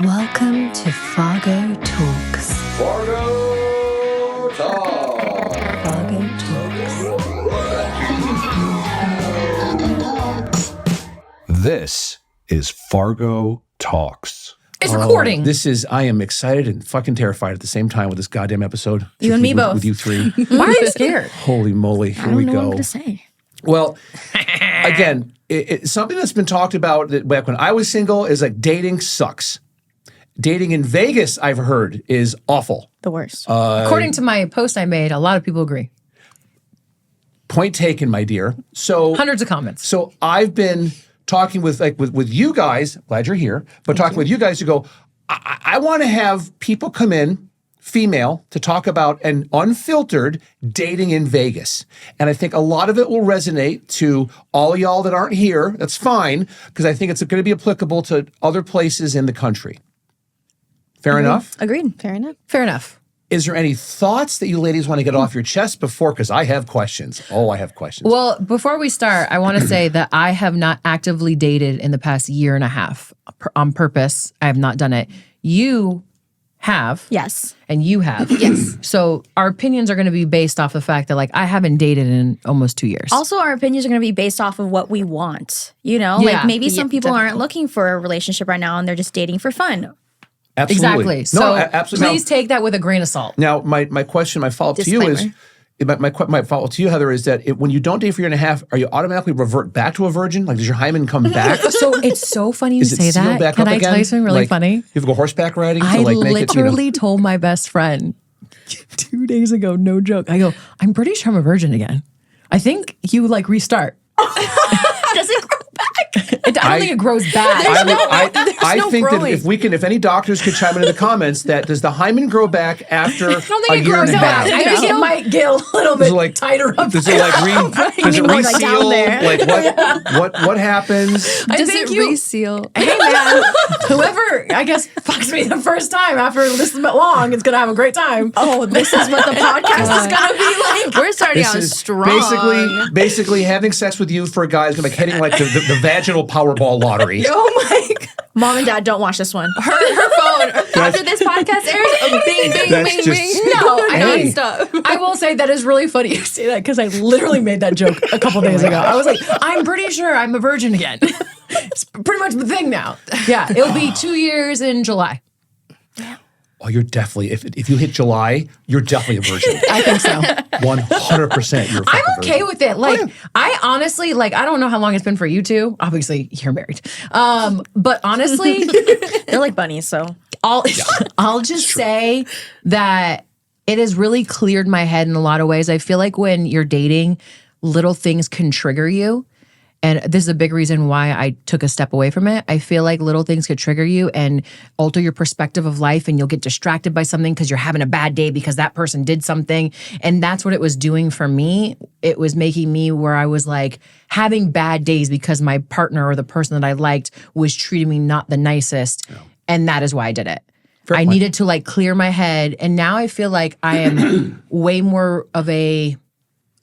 Welcome to Fargo Talks. Fargo Talks. Fargo Talks. This is Fargo Talks. It's recording. I am excited and fucking terrified at the same time with this goddamn episode. You and me both. With you three. Why are you scared? Holy moly, here I don't we know go. what I'm going to say. Well, again, it's something that's been talked about that back when I was single is like dating sucks. Dating in Vegas, I've heard, is awful. The worst. According to my post I made, a lot of people agree. Point taken, my dear. So Hundreds of comments. So I've been talking with you guys, glad you're here, but talking with you guys to go, I want to have people come in, female, to talk about an unfiltered dating in Vegas. And I think a lot of it will resonate to all y'all that aren't here. That's fine, because I think it's going to be applicable to other places in the country. Fair enough? Agreed. Fair enough. Fair enough. Is there any thoughts that you ladies want to get off your chest before? Because I have questions. Oh, I have questions. Well, before we start, I want to say that I have not actively dated in the past year and a half on purpose. I have not done it. You have. Yes. And you have. Yes. So our opinions are going to be based off the fact that, like, I haven't dated in almost 2 years. Also, our opinions are going to be based off of what we want. You know, Yeah. like maybe some people definitely. aren't looking for a relationship right now and they're just dating for fun. Absolutely. Exactly. No, So absolutely. please take that with a grain of salt. Now, my question, my follow-up to you is, my follow-up to you, Heather, is that when you don't date for a year and a half, are you automatically revert back to a virgin? Like, does your hymen come back? So it's so funny you Is it say sealed that. back Can up I again? tell you something really Like, funny? You have to go horseback riding to I like make literally told my best friend 2 days ago, no joke. I go, I'm pretty sure I'm a virgin again. I think you like restart. Does it grow back? I don't think it grows back. I no think that growing. if any doctors could chime into the comments, that does the hymen grow back after I don't think a it year grows and a half? back. I think it might get a little Does bit it like tighter up Does it like does it More like down reseal? there. Like what happens? I Does think it reseal? Hey man, whoever I guess fucks me the first time after this long, it's gonna have a great time. Oh, this is what the podcast is going to be like. We're starting This out is strong. basically having sex with you for a guy is like heading like the vaginal Powerball lottery. Oh my god. Mom and Dad, don't watch this one. Her phone after this podcast airs. Bing, bing, That's bing, just- bing. No, Hey. Nonstop. I will say that is really funny you say that because I literally made that joke a couple days ago. I was like, I'm pretty sure I'm a virgin again. It's pretty much the thing now. Yeah, it'll be 2 years in July. Oh, you're definitely if you hit July, you're definitely a virgin. I think so. 100%. You're a fucking I'm okay virgin. with it. Like, I honestly, like, I don't know how long it's been for you two. Obviously, you're married. But honestly, They're like bunnies, so. I'll just say that it has really cleared my head in a lot of ways. I feel like when you're dating, little things can trigger you. And this is a big reason why I took a step away from it. I feel like little things could trigger you and alter your perspective of life, and you'll get distracted by something because you're having a bad day because that person did something. And that's what it was doing for me. It was making me where I was like having bad days because my partner or the person that I liked was treating me not the nicest. Yeah. And that is why I did it. I needed to like clear my head. And now I feel like I am way more of a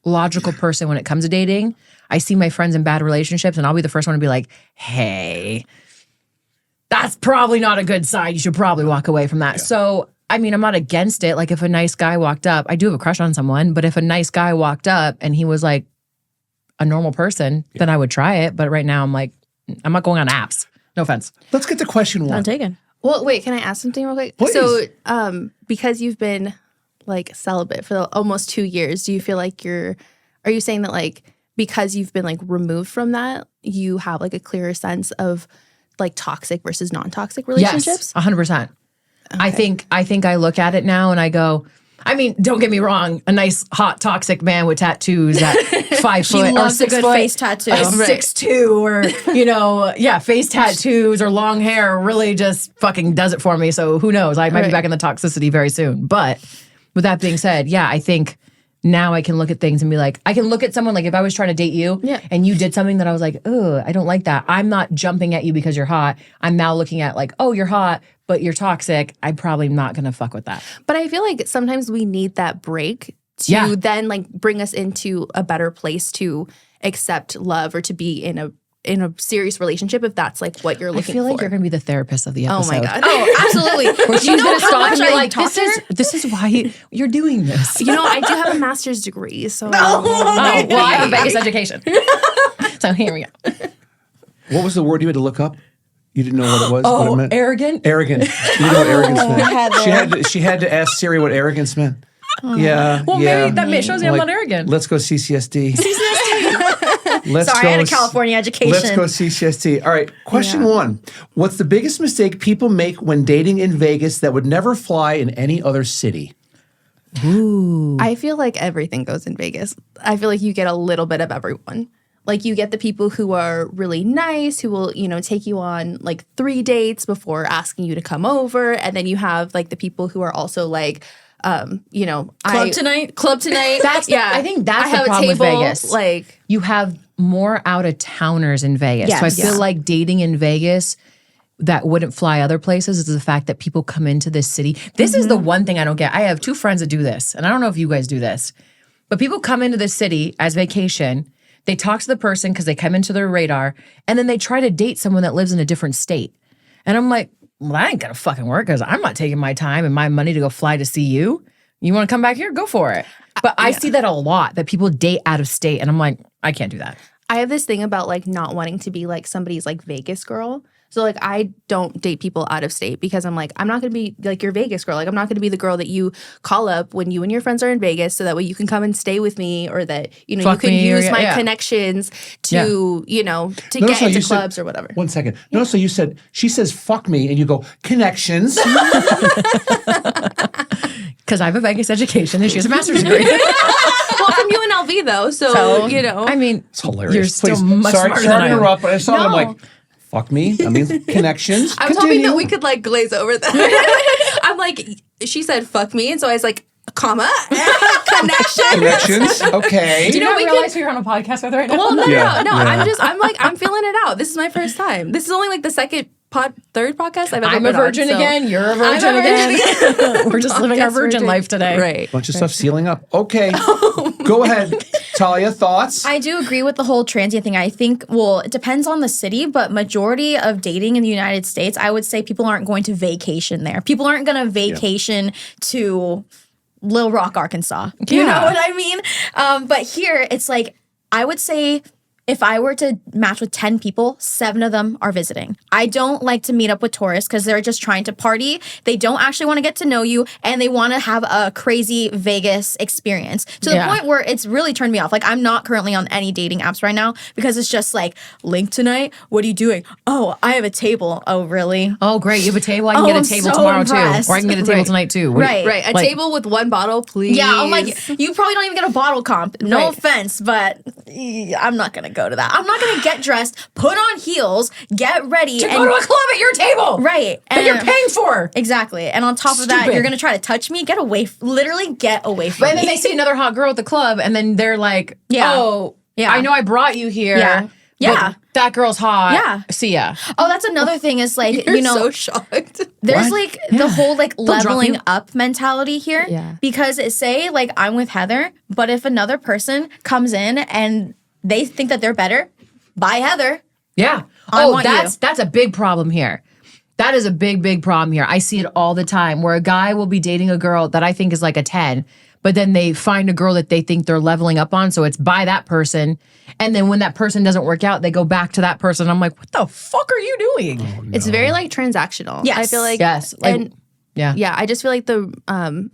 logical person when it comes to dating. I see my friends in bad relationships and I'll be the first one to be like, hey, that's probably not a good sign. You should probably walk away from that. Yeah. So, I mean, I'm not against it. Like if a nice guy walked up, I do have a crush on someone, but if a nice guy walked up and he was like a normal person, then I would try it. But right now I'm like, I'm not going on apps. No offense. Let's get to question one. Not taken. Well, wait, can I ask something real quick? Please. So, because you've been like celibate for almost 2 years, do you feel like are you saying that like because you've been like removed from that, you have like a clearer sense of like toxic versus non-toxic relationships? Yes, 100%. Okay. I think I look at it now and I go, I mean, don't get me wrong, a nice, hot, toxic man with tattoos at 5 She foot or loves a 6 good foot, face tattoo. or Right. 6'2", or, you know, face tattoos or long hair really just fucking does it for me. So who knows? I might be back in the toxicity very soon. But with that being said, yeah, I think now I can look at things and be like, I can look at someone like if I was trying to date you and you did something that I was like, oh, I don't like that. I'm not jumping at you because you're hot. I'm now looking at like, oh, you're hot, but you're toxic. I'm probably not going to fuck with that. But I feel like sometimes we need that break to then like bring us into a better place to accept love or to be in a in a serious relationship if that's like what you're I looking feel like for. you're going to be the therapist of the Oh episode. my God. Oh, absolutely. Where she's You know going to how stop much and be I like, talk to her? this is why you're doing this. You know, I do have a master's degree, so Oh, well, I have a Vegas education. So here we go. What was the word you had to look up? You didn't know what it was? what it meant? Arrogant. Arrogant. You didn't know what arrogance meant. Heather. She had to ask Siri what arrogance meant. Yeah. Well, yeah. maybe that shows you I'm Like, not arrogant. Let's go CCSD. Let's Sorry, go I had a California education. Let's go CCSD. All right. Question 1. What's the biggest mistake people make when dating in Vegas that would never fly in any other city? I feel like everything goes in Vegas. I feel like you get a little bit of everyone. Like you get the people who are really nice, who will, you know, take you on like 3 dates before asking you to come over. And then you have like the people who are also like, you know, Club tonight? Club tonight. I think that's I the have problem a with table, Vegas. Like You have more out-of-towners in Vegas. So I Yes. feel Yeah. like dating in Vegas that wouldn't fly other places is the fact that people come into this city. This is the one thing I don't get. I have 2 friends that do this, and I don't know if you guys do this, but people come into the city as vacation. They talk to the person because they come into their radar, and then they try to date someone that lives in a different state. And I'm like, well, that ain't gonna fucking work because I'm not taking my time and my money to go fly to see you. You want to come back here? Go for it. But I see that a lot, that people date out of state, and I'm like, I can't do that. I have this thing about like not wanting to be like somebody's like Vegas girl. So like I don't date people out of state because I'm like, I'm not gonna be like your Vegas girl. Like I'm not gonna be the girl that you call up when you and your friends are in Vegas so that way you can come and stay with me, or that, you know, Fuck you can me, or use my yeah. connections to, you know, to Notice get how into you said- clubs or whatever. One second. Notice so you said, she says, fuck me, and you go, connections. Because I have a Vegas education and she has a master's degree. Well, from UNLV though, so you know. I mean, It's hilarious. you're still Please. much sorry, smarter sorry than to I am. interrupt, but I saw that. I'm No. like, fuck me. I mean, connections. I was hoping that we could like glaze over that. I'm like, she said fuck me, and so I was like, comma, connection. Connections. Okay. Do you know, not we realize who you're on a podcast with right now? Well, no, Yeah, no. yeah. I'm feeling it out. This is my first time. This is only like the third podcast I've ever I'm been a virgin on, so- again. You're a virgin I'm a virgin again. We're just living our Podcast virgin life today. Right. Bunch of stuff sealing up. Okay. Go ahead. Talia, thoughts? I do agree with the whole transient thing. I think, well, it depends on the city, but majority of dating in the United States, I would say people aren't going to vacation there. People aren't going to vacation to Little Rock, Arkansas. You know what I mean? But here, it's like, I would say if I were to match with 10 people, 7 of them are visiting. I don't like to meet up with tourists because they're just trying to party. They don't actually want to get to know you, and they want to have a crazy Vegas experience to the point where it's really turned me off. Like, I'm not currently on any dating apps right now because it's just like, link tonight? What are you doing? Oh, I have a table. Oh, really? Oh, great. You have a table? I can Oh, get a I'm table so tomorrow impressed. too. Or I can get a table tonight too. Right. Right. A Like- table with 1 bottle, please. Yeah, I'm like, you probably don't even get a bottle comp. No Right. offense, but I'm not going to go to that. I'm not going to get dressed, put on heels, get ready. To go to a club at your table. Right. That you're paying for. Exactly. And on top of that, Stupid. you're going to try to touch me? Get away. Literally get away from And then me. they see another hot girl at the club and then they're like, Yeah. oh, Yeah. I know I brought you here. Yeah. Yeah. but that girl's hot. Yeah. See ya. Oh, that's another thing is like, You're you know, so shocked. there's like the whole like drop leveling you. up mentality here. Yeah. Because it say like I'm with Heather, but if another person comes in and they think that they're better, bye Heather. Yeah. I want that's a big problem here. That is a big problem here. I see it all the time where a guy will be dating a girl that I think is like a 10, but then they find a girl that they think they're leveling up on, so it's by that person. And then when that person doesn't work out, they go back to that person. I'm like, what the fuck are you doing? It's very like transactional. Yes. I feel like Yes. Like, and yeah. yeah, I just feel like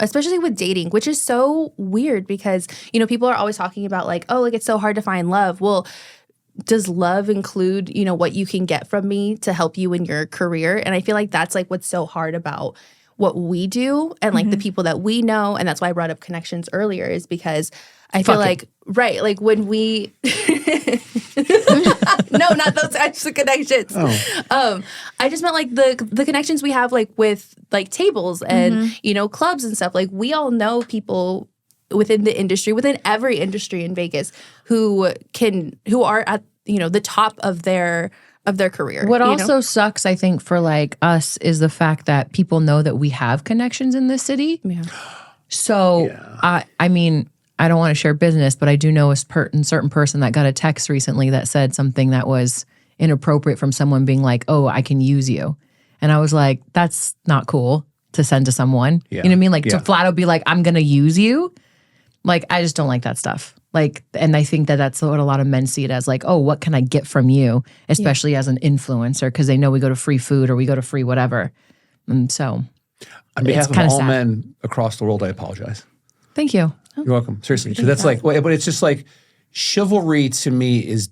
especially with dating, which is so weird because, you know, people are always talking about like, oh, like it's so hard to find love. Well, does love include, you know, what you can get from me to help you in your career? And I feel like that's like what's so hard about what we do and like the people that we know. And that's why I brought up connections earlier, is because I feel Fuck like, right, like when we, no, not those types of connections. I just meant like the connections we have like with like tables and, you know, clubs and stuff. Like we all know people within the industry, within every industry in Vegas who are at, you know, the top of their career. What you know? also sucks, I think, for like us is the fact that people know that we have connections in this city. Yeah. So, I mean, I don't want to share business, but I do know a certain person that got a text recently that said something that was inappropriate from someone being like, oh, I can use you. And I was like, that's not cool to send to someone. Yeah. You know what I mean? Like Yeah. to flat out be like, I'm going to use you. Like, I just don't like that stuff. Like, and I think that that's what a lot of men see it as, like, oh, what can I get from you? Especially as an influencer, because they know we go to free food or we go to free whatever. And so On behalf it's of kinda all sad. men across the world, I apologize. Thank you. You're welcome. Seriously. So that's like, but it's just like chivalry to me is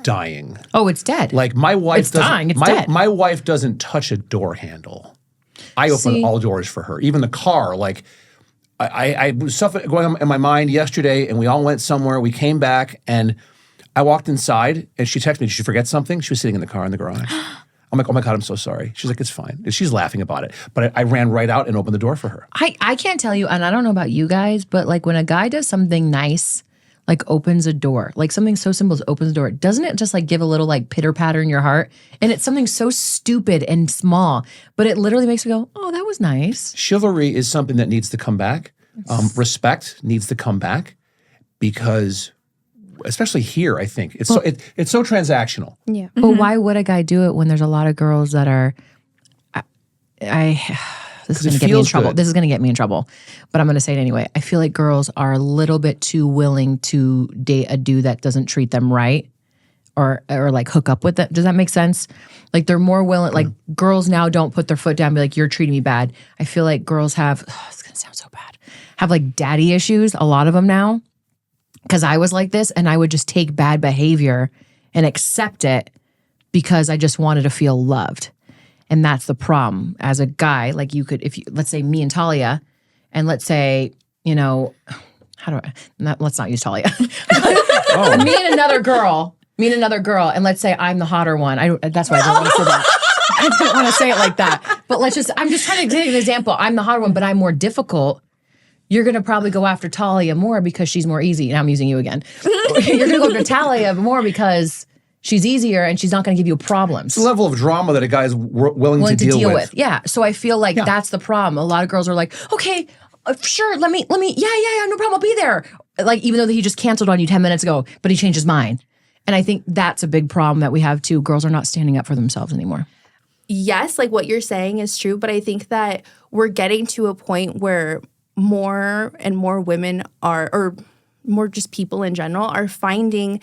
dying. Oh, it's dead. Like my wife It's doesn't. dying. It's my, dead. my wife doesn't touch a door handle. I open See? all doors for her, even the car. Like I was stuff going on in my mind yesterday, and we all went somewhere. We came back, and I walked inside, and she texted me, "Did you forget something?" She was sitting in the car in the garage. I'm like, "Oh my God, I'm so sorry." She's like, "It's fine." And she's laughing about it, but I ran right out and opened the door for her. I can't tell you, and I don't know about you guys, but like when a guy does something nice, like opens a door, like something so simple as opens a door, doesn't it just like give a little like pitter patter in your heart? And it's something so stupid and small, but it literally makes me go, oh, that was nice. Chivalry is something that needs to come back. Respect needs to come back because, especially here, I think it's so transactional. Yeah. But why would a guy do it when there's a lot of girls that are, this is going to get me in feels trouble. good. This is going to get me in trouble, but I'm going to say it anyway. I feel like girls are a little bit too willing to date a dude that doesn't treat them right or like hook up with it. Does that make sense? Like they're more willing, like girls now don't put their foot down and be like, you're treating me bad. I feel like girls have, it's going to sound so bad, have like daddy issues, a lot of them now. Because I was like this and I would just take bad behavior and accept it because I just wanted to feel loved. And that's the problem. As a guy, like you could, if you, let's say me and Talia, and let's say, you know, let's not use Talia. Me and another girl, and let's say I'm the hotter one. That's why I didn't want to say that. I didn't want to say it like that. But I'm just trying to give you an example. I'm the hotter one, but I'm more difficult. You're going to probably go after Talia more because she's more easy. Now I'm using you again. You're going to go after Talia more because she's easier and she's not going to give you problems. It's the level of drama that a guy's willing to deal with. Yeah. So I feel like that's the problem. A lot of girls are like, okay, sure, let me, yeah, no problem, I'll be there. Like, even though he just canceled on you 10 minutes ago, but he changed his mind. And I think that's a big problem that we have too. Girls are not standing up for themselves anymore. Yes, like what you're saying is true, but I think that we're getting to a point where more and more women are, or more just people in general, are finding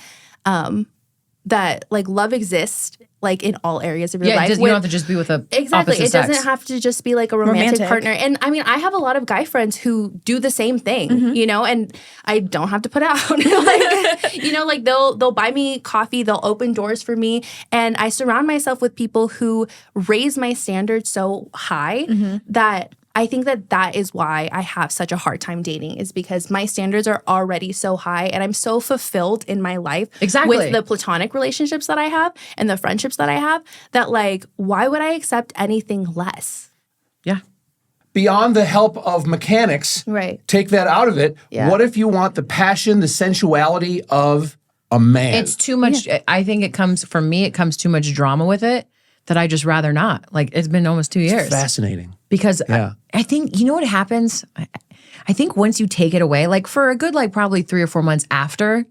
that like love exists like in all areas of your life. You don't have to just be with a Exactly. opposite It sex. doesn't have to just be like a romantic partner. And I mean, I have a lot of guy friends who do the same thing, you know, and I don't have to put out. Like, you know, like they'll buy me coffee, they'll open doors for me. And I surround myself with people who raise my standards so high that I think that is why I have such a hard time dating, is because my standards are already so high and I'm so fulfilled in my life with the platonic relationships that I have and the friendships that I have that, like, why would I accept anything less? Yeah. Beyond the help of mechanics, Right. take that out of it. Yeah. What if you want the passion, the sensuality of a man? It's too much. I think it comes too much drama with it that I just rather not. Like, it's been almost 2 years. Fascinating. Because I think, you know what happens? I think once you take it away, like for a good, like probably 3 or 4 months after,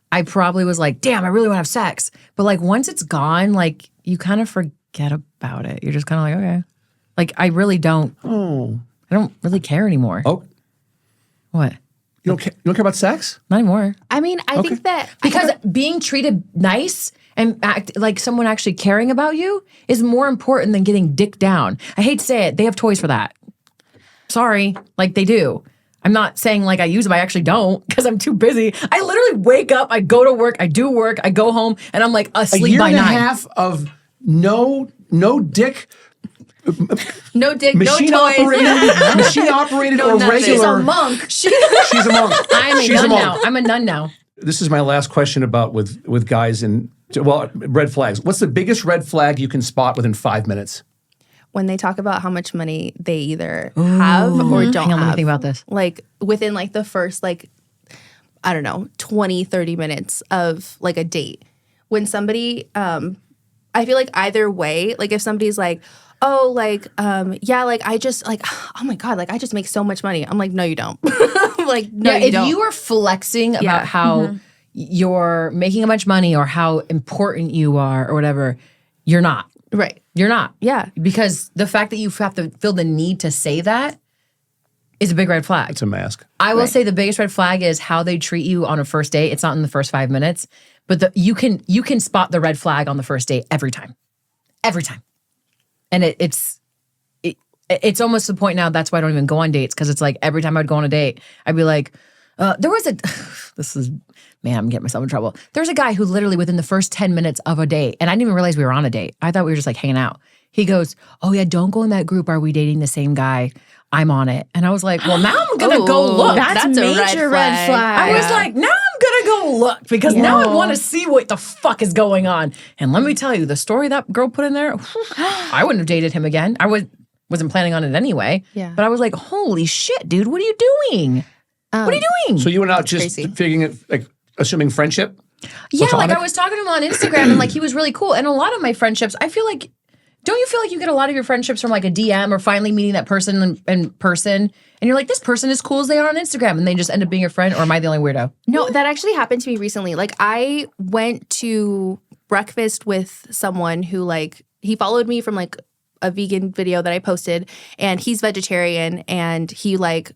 I probably was like, damn, I really want to have sex. But like once it's gone, like you kind of forget about it. You're just kind of like, okay. Like I really don't. Oh. I don't really care anymore. Oh. What? You don't care about sex? Not anymore. I mean, I think that Because being treated nice and act like someone actually caring about you is more important than getting dick down. I hate to say it. They have toys for that. Sorry. Like they do. I'm not saying like I use them. I actually don't because I'm too busy. I literally wake up, I go to work, I do work, I go home, and I'm like asleep by 9. A year and a half of no dick. no dick, Machine no toys. operated, machine operated or nothing. regular. She's a monk. She's a monk. I'm a She's nun monk. now. I'm a nun now. This is my last question about with guys and red flags. What's the biggest red flag you can spot within 5 minutes? When they talk about how much money they either have or don't Hang on, let me have. think about this. Like within like the first like, I don't know, 20, 30 minutes of like a date. When somebody, I feel like either way, like if somebody's like, oh, like, yeah, like I just like, oh my God, like I just make so much money. I'm like, no, you don't. Like, no, you if don't. you are flexing about how you're making a bunch of money or how important you are or whatever, you're not. Right. You're not. Yeah. Because the fact that you have to feel the need to say that is a big red flag. It's a mask. I will say the biggest red flag is how they treat you on a first date. It's not in the first 5 minutes, but you can spot the red flag on the first date every time. Every time. And it's almost the point now, that's why I don't even go on dates, because it's like every time I'd go on a date, I'd be like, there was I'm getting myself in trouble. There's a guy who literally within the first 10 minutes of a date, and I didn't even realize we were on a date. I thought we were just like hanging out. He goes, oh yeah, don't go in that group. Are we dating the same guy? I'm on it. And I was like, well, now I'm going to go look. That's a major red flag. I was like, now I'm going to go look because now I want to see what the fuck is going on. And let me tell you, the story that girl put in there, I wouldn't have dated him again. I wasn't planning on it anyway. Yeah. But I was like, holy shit, dude, what are you doing? What are you doing? So you went out just crazy. figuring it, like assuming friendship? Yeah, like Platonic? I was talking to him on Instagram and like he was really cool. And a lot of my friendships, I feel like, don't you feel like you get a lot of your friendships from like a DM or finally meeting that person in person? And you're like, this person is cool as they are on Instagram and they just end up being your friend? Or am I the only weirdo? No, that actually happened to me recently. Like I went to breakfast with someone who like, he followed me from like a vegan video that I posted, and he's vegetarian, and he like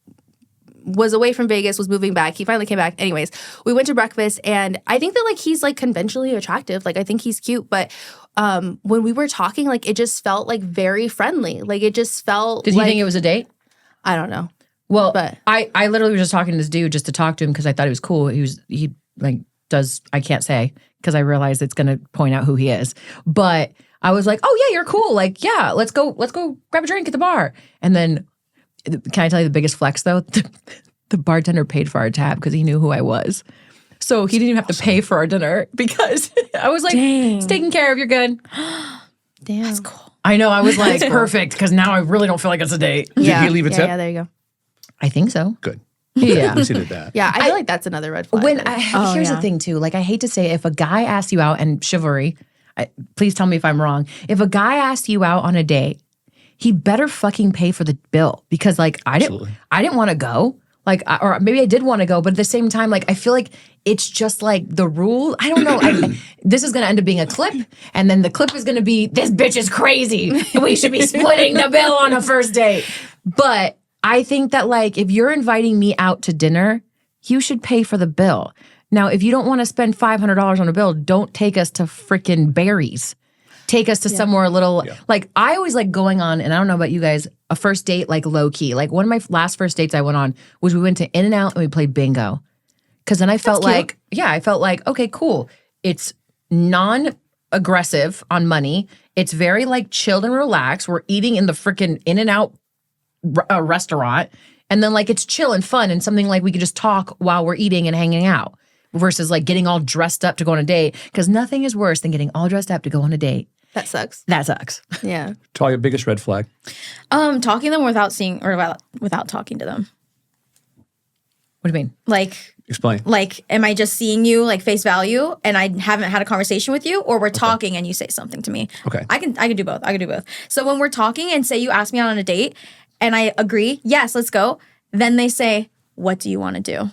was away from Vegas, was moving back. He finally came back. Anyways, we went to breakfast, and I think that like he's like conventionally attractive. Like I think he's cute, but when we were talking, like it just felt like very friendly. Like it just felt Did he think it was a date? I don't know. Well, But- I literally was just talking to this dude just to talk to him because I thought he was cool. He I can't say because I realized it's going to point out who he is. But I was like, oh yeah, you're cool. Like, yeah, let's go grab a drink at the bar. And then, can I tell you the biggest flex though? The bartender paid for our tab because he knew who I was. So he didn't even have to pay for our dinner because I was like, it's taken care of, you're good. Damn. That's cool. I know, I was like, perfect, because now I really don't feel like it's a date. Did he leave a tip? Yeah, there you go. I think so. Good. Yeah. At least he did that. Yeah, I feel like that's another red flag. Here's the thing too, like I hate to say it, if a guy asks you out, and Chivalry, please tell me if I'm wrong, if a guy asks you out on a date, he better fucking pay for the bill, because like I didn't want to go, like, or maybe I did want to go, but at the same time, like I feel like it's just like the rule. I don't know. This is going to end up being a clip, and then the clip is going to be, this bitch is crazy. We should be splitting the bill on a first date. But I think that like if you're inviting me out to dinner, you should pay for the bill. Now, if you don't want to spend $500 on a bill, don't take us to freaking Barry's. Take us to somewhere a little, like I always like going on, and I don't know about you guys, a first date like low key. Like one of my last first dates I went on was we went to In-N-Out and we played bingo. Because then I felt like, okay, cool. It's non-aggressive on money. It's very like chilled and relaxed. We're eating in the freaking In-N-Out restaurant. And then like it's chill and fun and something like we could just talk while we're eating and hanging out versus like getting all dressed up to go on a date. Because nothing is worse than getting all dressed up to go on a date. That sucks. That sucks. Yeah. Talia, biggest red flag. Talking to them without seeing or without talking to them. What do you mean? Like, Explain. Like, am I just seeing you like face value and I haven't had a conversation with you, or we're talking and you say something to me? Okay. I can do both. I can do both. So when we're talking and say you ask me out on a date and I agree, yes, let's go. Then they say, what do you want to do?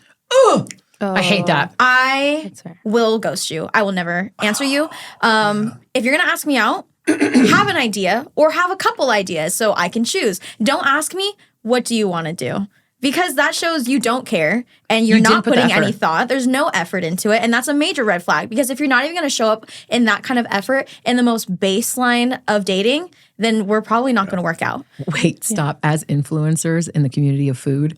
I hate that. I will ghost you. I will never answer you. If you're gonna ask me out, have an idea or have a couple ideas so I can choose. Don't ask me, what do you want to do? Because that shows you don't care and you're not putting any thought. There's no effort into it. And that's a major red flag, because if you're not even going to show up in that kind of effort in the most baseline of dating, then we're probably not going to work out. Wait, stop. As influencers in the community of food,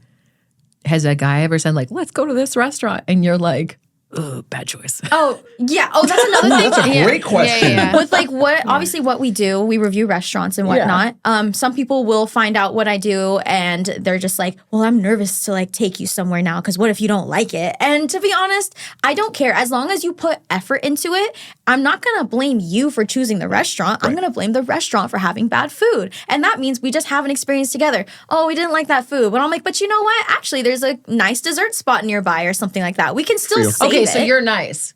has a guy ever said like, let's go to this restaurant? And you're like, ugh, bad choice. Oh, yeah. Oh, that's another thing. That's a great question. With like obviously what we do, we review restaurants and whatnot. Some people will find out what I do and they're just like, well, I'm nervous to like take you somewhere now because what if you don't like it? And to be honest, I don't care. As long as you put effort into it, I'm not going to blame you for choosing the restaurant. I'm going to blame the restaurant for having bad food. And that means we just have an experience together. Oh, we didn't like that food. But I'm like, but you know what? Actually, there's a nice dessert spot nearby or something like that. We can still save Okay, it. so you're nice.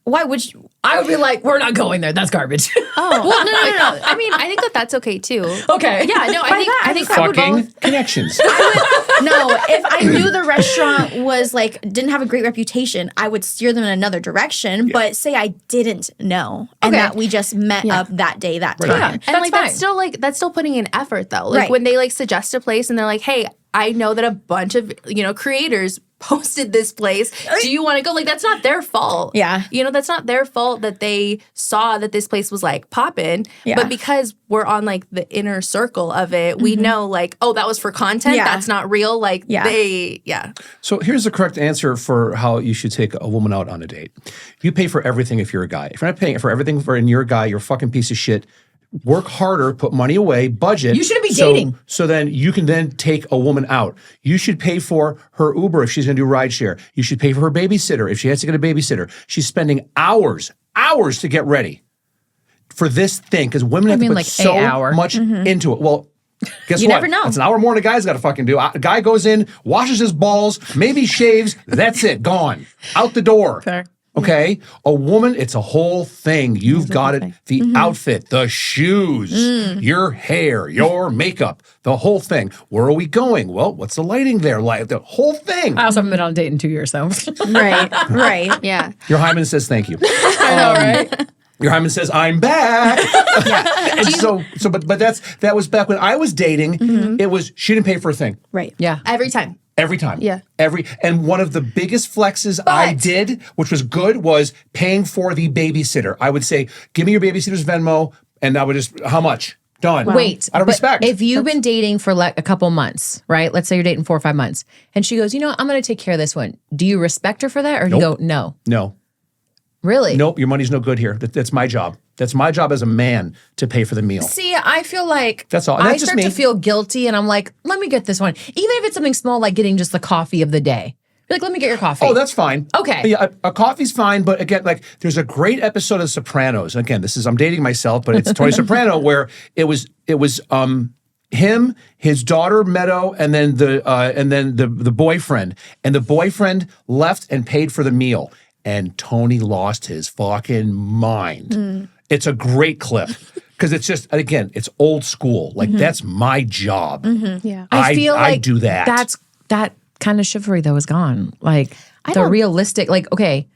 Why would you? I would be like, we're not going there. That's garbage. Oh, well, no. I mean, I think that's okay too. Okay. Yeah, no, I think that would Fucking both. connections. No, if I knew the restaurant was like didn't have a great reputation, I would steer them in another direction. But say I didn't know and Okay. that we just met up that day, that time. Yeah. And That's like fine. that's still putting in effort though. Like Right. when they like suggest a place and they're like, "Hey, I know that a bunch of, creators posted this place. Do you want to go?" Like that's not their fault. Yeah. That's not their fault that they saw that this place was like poppin'. Yeah. But because we're on like the inner circle of it, we know like, oh, that was for content. Yeah. That's not real. Like So here's the correct answer for how you should take a woman out on a date. You pay for everything if you're a guy. If you're not paying for everything and you're a guy, you're a fucking piece of shit. Work harder, put money away, budget. You shouldn't be dating. So then you can then take a woman out. You should pay for her Uber if she's going to do rideshare. You should pay for her babysitter if she has to get a babysitter. She's spending hours to get ready for this thing because women have to put like so an hour. much into it. Well, guess You what? never know. It's an hour more than a guy's got to fucking do. A guy goes in, washes his balls, maybe shaves. That's it. Gone. Out the door. Fair. Okay? A woman, it's a whole thing. You've got it. The outfit, the shoes, your hair, your makeup, the whole thing. Where are we going? Well, what's the lighting there like? The whole thing. I also haven't been on a date in 2 years, so. Right. Yeah. Your hymen says thank you. I know, right? Your hymen says, I'm back. And but that was back when I was dating. It was, she didn't pay for a thing. Right. Yeah. Every time. Every time. Yeah. And one of the biggest flexes I did, which was good, was paying for the babysitter. I would say, give me your babysitter's Venmo, and I would just, how much? Done. Wait. Out of but respect. If you've been dating for like a couple months, right? Let's say you're dating 4 or 5 months, and she goes, I'm going to take care of this one. Do you respect her for that, or do you go, no? No. Really? Nope, your money's no good here. That's my job. That's my job as a man to pay for the meal. See, I feel like That's all. And I that's just start me. to feel guilty, and I'm like, let me get this one, even if it's something small like getting just the coffee of the day. You're like, let me get your coffee. Oh, that's fine. Okay. Yeah, a coffee's fine, but again, like there's a great episode of The Sopranos. Again, I'm dating myself, but it's Tony Soprano where it was him, his daughter Meadow, and then the boyfriend, and the boyfriend left and paid for the meal, and Tony lost his fucking mind. It's a great clip. Because it's just, again, it's old school. Like, that's my job. Yeah. I feel like I do that. That kind of chivalry though is gone. Like the realistic, like, okay,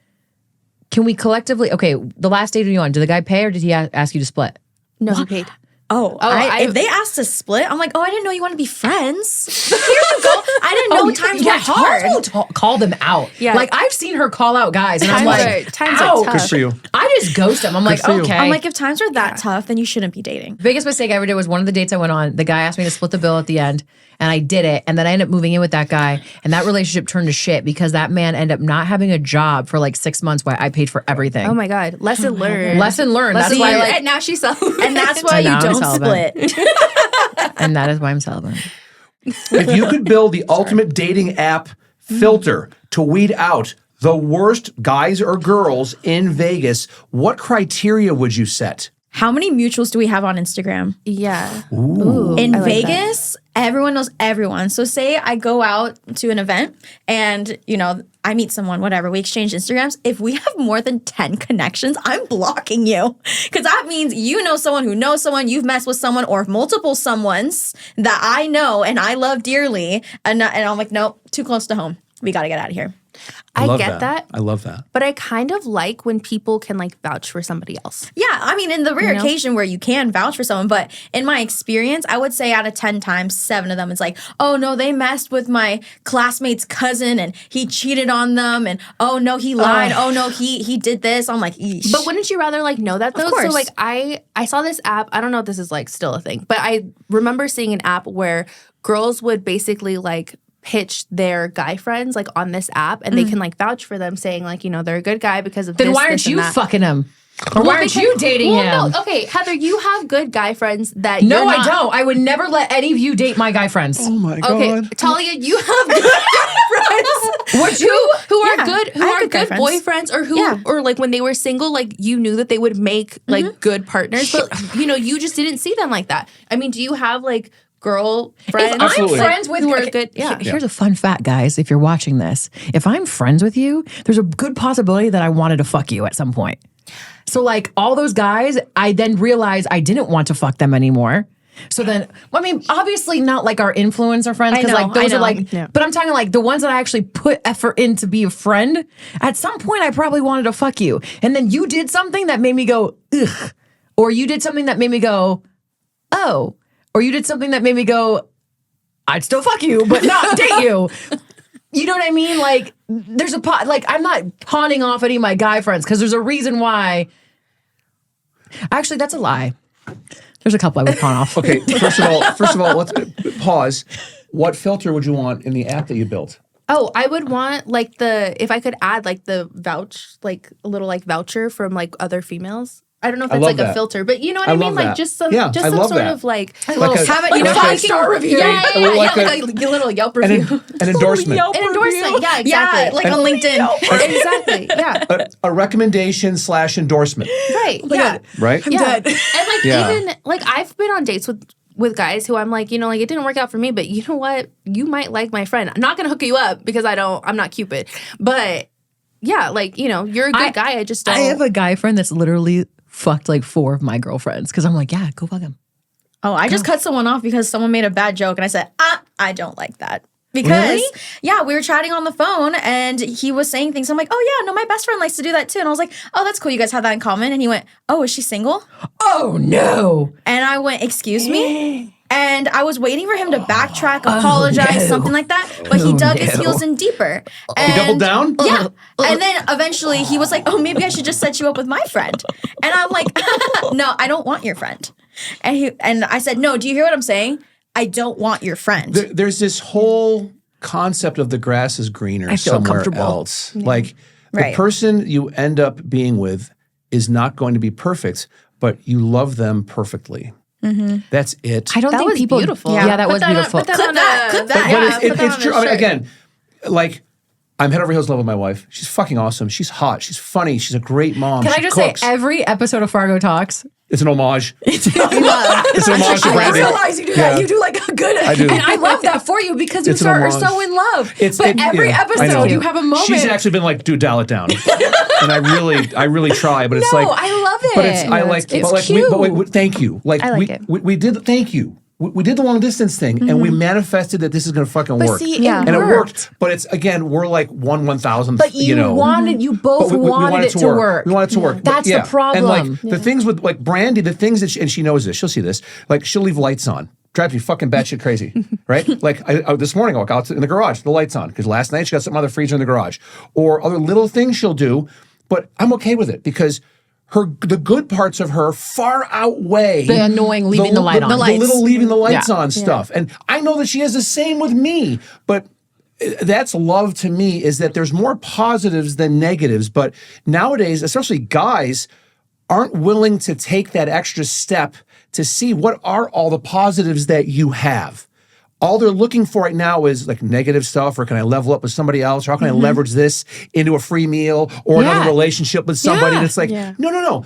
can we collectively, okay, the last date you on, did the guy pay or did he ask you to split? No, he paid. If they asked to split, I'm like, I didn't know you want to be friends. Here you go. I didn't know times were hard. Charles will call them out. Yeah. Like I've seen her call out guys, and I'm like, times ouch. are tough. Good for you. I just ghost them. I'm like, for you. okay. I'm like, if times are that tough, then you shouldn't be dating. Biggest mistake I ever did was one of the dates I went on. The guy asked me to split the bill at the end, and I did it. And then I ended up moving in with that guy, and that relationship turned to shit because that man ended up not having a job for like 6 months while I paid for everything. Oh my God. Lesson learned. Lesson learned. That's why, like, and now she's celibate. And that's why I know, you I'm don't celibate. split. and that is why I'm celibate. If you could build the ultimate dating app filter to weed out the worst guys or girls in Vegas, what criteria would you set? How many mutuals do we have on Instagram? Yeah. In I like Vegas, everyone knows everyone. So say I go out to an event and, I meet someone, whatever, we exchange Instagrams. If we have more than 10 connections, I'm blocking you. Because that means you know someone who knows someone, you've messed with someone, or multiple someones that I know and I love dearly. And I'm like, nope, too close to home. We got to get out of here. I love get that. I love that. But I kind of like when people can like vouch for somebody else. Yeah, I mean, in the rare occasion where you can vouch for someone, but in my experience, I would say out of 10 times, 7 of them is like, oh no, they messed with my classmate's cousin and he cheated on them, and oh no, he lied. Oh no, he did this. I'm like, eesh. But wouldn't you rather like know that though? Of course. So like I saw this app. I don't know if this is like still a thing, but I remember seeing an app where girls would basically like pitch their guy friends like on this app, and they can like vouch for them, saying like, they're a good guy because of Then this. why aren't this, and you that. fucking him? Or why aren't you dating him? No, okay, Heather, you have good guy friends that No, you're not. I don't. I would never let any of you date my guy friends. Oh my God. Okay, Talia, you have good guy friends. Would you? Who are Yeah, good? Who I have are good guy good friends. boyfriends, or who, Yeah. or like when they were single, like you knew that they would make like good partners, but you just didn't see them like that. I mean, do you have like girl friends. If I'm Absolutely. friends with who are okay, good, yeah. Here's a fun fact, guys. If you're watching this, if I'm friends with you, there's a good possibility that I wanted to fuck you at some point. So like all those guys, I then realized I didn't want to fuck them anymore. So then, I mean, obviously not like our influencer friends, because like those are like, but I'm talking like the ones that I actually put effort in to be a friend. At some point, I probably wanted to fuck you. And then you did something that made me go, ugh. Or you did something that made me go, oh. Or you did something that made me go, I'd still fuck you, but not date you. You know what I mean? Like, there's like, I'm not pawning off any of my guy friends because there's a reason why. Actually, that's a lie. There's a couple I would pawn off. Okay, first of all, let's pause. What filter would you want in the app that you built? Oh, I would want like if I could add like the like a little like voucher from like other females. I don't know if it's like a filter, but you know what I mean? love Like that. just some, Yeah, just I some love sort that. of like Like a- have it, like you know, a- 5-star review. yeah, like like a little Yelp review. An endorsement. An endorsement, yeah, exactly. Yeah, like on LinkedIn. exactly, yeah, A recommendation / endorsement. right, yeah, Right? yeah. dead. And like Yeah. even like I've been on dates with guys who I'm like, you know, like it didn't work out for me, but you know what? You might like my friend. I'm not gonna hook you up because I'm not Cupid, but yeah, like you know, you're a good guy. I just don't. I have a guy friend that's literally fucked like 4 of my girlfriends because I'm like, yeah, go fuck him. Oh, I just cut someone off because someone made a bad joke, and I said, I don't like that. Because, yeah, we were chatting on the phone, and he was saying things. I'm like, oh, yeah, no, my best friend likes to do that, too. And I was like, oh, that's cool. You guys have that in common. And he went, oh, is she single? Oh no. And I went, excuse me? And I was waiting for him to backtrack, apologize, something like that. But he dug his heels in deeper. And He doubled down? Yeah. And then eventually he was like, oh, maybe I should just set you up with my friend. And I'm like, no, I don't want your friend. And I said, no, do you hear what I'm saying? I don't want your friend. There's this whole concept of the grass is greener I feel somewhere uncomfortable. else. Like the Right. person you end up being with is not going to be perfect, but you love them perfectly. That's it. I don't That think was people. beautiful. Yeah, that Put was that on- beautiful. put that Clip on that, a- clip that. But yeah, it's put that on a true. I mean, shirt. again, like I'm head over heels in love with my wife. She's fucking awesome. She's hot. She's funny. She's a great mom. Can She I just cooks. say, every episode of Fargo Talks, It's an homage. It's an homage to I Brandy. realize you do that. You do like a good. I do. And I love that for you because you It's an are homage. so in love. It's- but it- every yeah, I know. episode you have a moment. She's actually been like, dude, dial it down. And I really try, but it's No, like I love it. But it's I like It's but like cute. wait, thank you. Like, I like it. we did thank you. We did the long distance thing and we manifested that this is gonna fucking But work. see, Yeah. it and it worked. worked. But it's again, we're like 1/1000th. But you know. wanted, you both But we wanted it to work. We wanted it to work. But That's the yeah. problem. And like the things with like Brandy, the things that she knows this, she'll see this. Like she'll leave lights on. Drives me fucking batshit crazy, right? Like this morning, I walk out in the garage, the lights on, because last night she got some other freezer in the garage, or other little things she'll do. But I'm okay with it because the good parts of her far outweigh The annoying leaving the light on. The The lights. little leaving the lights Yeah. on stuff. And I know that she has the same with me, but that's love to me, is that there's more positives than negatives. But nowadays, especially guys, aren't willing to take that extra step to see what are all the positives that you have. All they're looking for right now is like negative stuff, or can I level up with somebody else, or how can I leverage this into a free meal or another Yeah. relationship with somebody? Yeah. And it's like, no.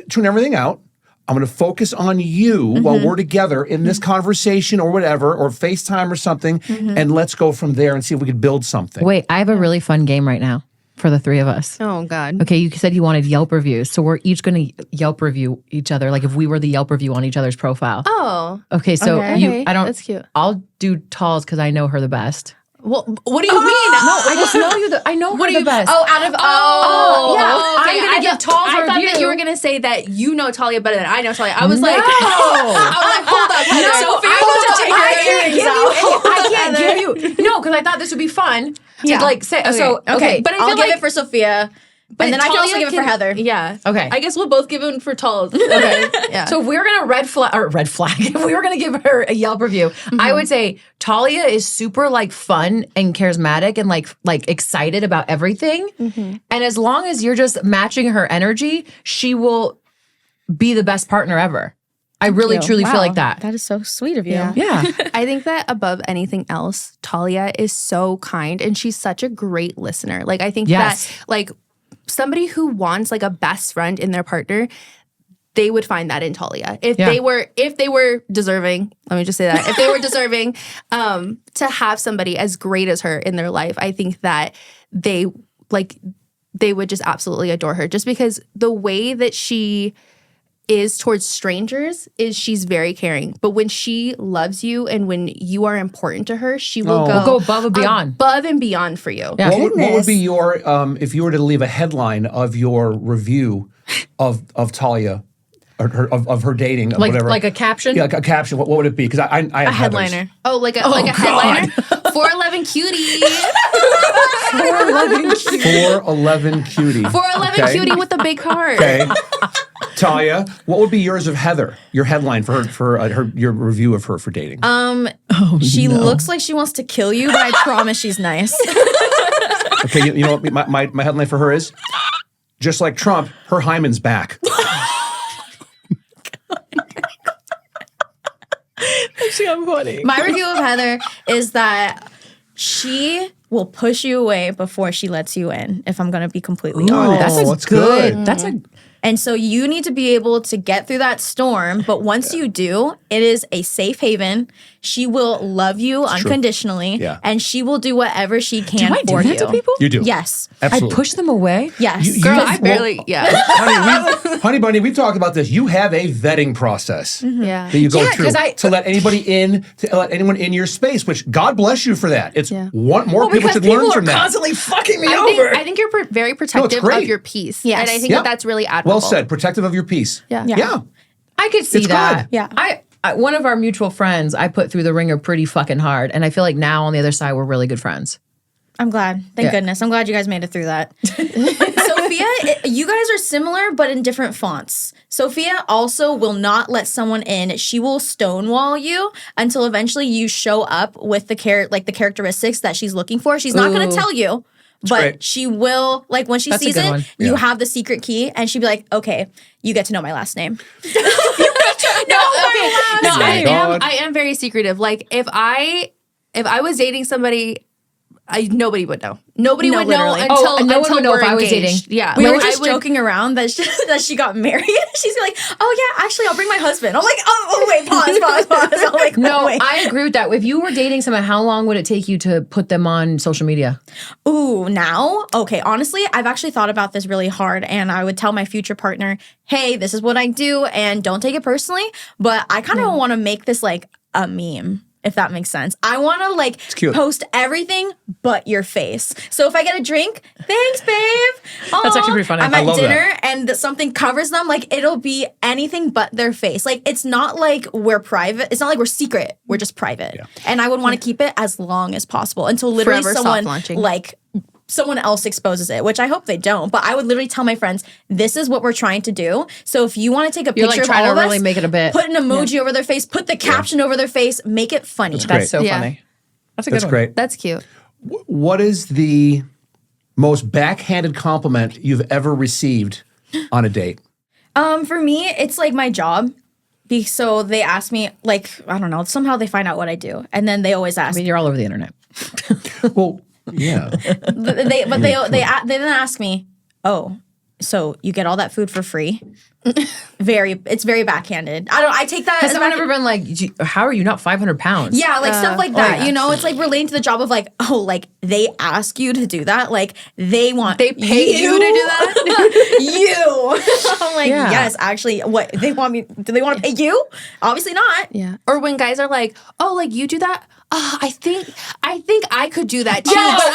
Tune everything out. I'm going to focus on you while we're together in this conversation or whatever, or FaceTime or something, and let's go from there and see if we can build something. Wait, I have a really fun game right now for the 3 of us. Oh God. Okay, you said you wanted Yelp reviews, so we're each going to Yelp review each other, like if we were the Yelp review on each other's profile. Oh. Okay, so Okay. I don't. That's cute. I'll do Talls because I know her the best. Well, what do you mean? No, I just know you. I know her the best. Oh, out of yeah. Okay, I'm gonna give Tal's I thought review. that you were gonna say that you know Talia better than I know Talia. I was like, No. I was like, hold up, Heather. Sophia wants to take her earrings out. I can't give you no because I thought this would be fun to like say. So okay, but I I'll feel give like- it for Sophia. And then I can also give it for Heather. Yeah. Okay. I guess we'll both give it for Tal's. Okay. Yeah. So if we were gonna red flag, if we were gonna give her a Yelp review, I would say Talia is super like fun and charismatic and like excited about everything. And as long as you're just matching her energy, she will be the best partner ever. I really truly feel like that. That is so sweet of you. Yeah. I think that above anything else, Talia is so kind and she's such a great listener. Like I think Yes. that like somebody who wants like a best friend in their partner, they would find that in Talia. If they were deserving, let me just say that, if they were deserving to have somebody as great as her in their life, I think that they would just absolutely adore her, just because the way that she is towards strangers is she's very caring. But when she loves you and when you are important to her, she will go above and beyond. Above and beyond for you. Yeah. What would be your, if you were to leave a headline of your review of Talia, or of her dating, or whatever. Like a caption? Yeah, like a caption. What would it be? Because I have A headliner. Heather's. Oh, like a headliner? 411 cutie. 411 cutie. 411 Okay. cutie with a big heart. Okay. Talia, what would be yours of Heather? Your headline for your review of her for dating. She looks like she wants to kill you, but I promise she's nice. Okay, you know what my headline for her is? Just like Trump, her hymen's back. My review of Heather is that she will push you away before she lets you in, if I'm going to be completely honest. That's good. That's a And so you need to be able to get through that storm. But once you do, it is a safe haven. She will love you unconditionally. Yeah. And she will do whatever she can Do I do for that you. to people? You do. Yes. Absolutely. I push them away. Yes. Girl, I barely, Honey Bunny, we've talked about this. You have a vetting process Yeah. that you go Yeah, through 'cause to let anybody in, to let anyone in your space, which God bless you for that. It's more people should learn from that. constantly fucking me I think you're very protective great. of your peace. Yes. And I think Yeah. that's really admirable. Well said. Protective of your peace. Yeah. Yeah. I could see It's that. good. Yeah. I one of our mutual friends I put through the ringer pretty fucking hard, and I feel like now on the other side we're really good friends. I'm glad. Thank goodness. I'm glad you guys made it through that. Sophia, you guys are similar, but in different fonts. Sophia also will not let someone in. She will stonewall you until eventually you show up with the characteristics that she's looking for. She's not going to tell you, but great. she will, like when she That's a sees good it, one. you Yeah. have the secret key, and she'd be like, okay, you get to know my last name. I am very secretive. Like if I was dating somebody, nobody would know. Nobody No, would know literally. until no one would know we're if I was engaged. dating. Yeah, We like, were just I would- joking around that she got married. She's like, oh yeah, actually, I'll bring my husband. I'm like, oh wait, pause. I'm like, No, oh, wait. I agree with that. If you were dating someone, how long would it take you to put them on social media? Ooh, now? Okay, honestly, I've actually thought about this really hard, and I would tell my future partner, hey, this is what I do, and don't take it personally, but I kind of want to make this like a meme, if that makes sense. I want to like cute. post everything but your face. So if I get a drink, thanks, babe. That's actually Aw. pretty funny. I'm I at love dinner and something covers them, like it'll be anything but their face. Like it's not like we're private. It's not like we're secret. We're just private. Yeah. And I would want to keep it as long as possible until literally Forever someone soft-launching. like someone else exposes it, which I hope they don't. But I would literally tell my friends, this is what we're trying to do. So if you want to take a You're, like, picture of trying all to of really us, make it a bit. put an emoji over their face, put the caption over their face, make it funny. That's so Yeah. funny. That's a good That's one. great. That's cute. What is the most backhanded compliment you've ever received on a date? For me, it's like my job. So they ask me, like, I don't know, somehow they find out what I do. And then they always ask, I mean, you're all over the internet. Well, yeah. they then ask me, oh, so you get all that food for free? It's very backhanded. I take that Has as someone ever been like, how are you not 500 pounds? yeah, like stuff like that. yeah. You know, it's like relating to the job of like, oh, like they ask you to do that. Like they pay you to do that. you. I'm like, Yeah. yes, actually. What they want me? Do they want to pay you? Obviously not. Yeah. Or when guys are like, oh, like you do that? I think I could do that too. Yes, but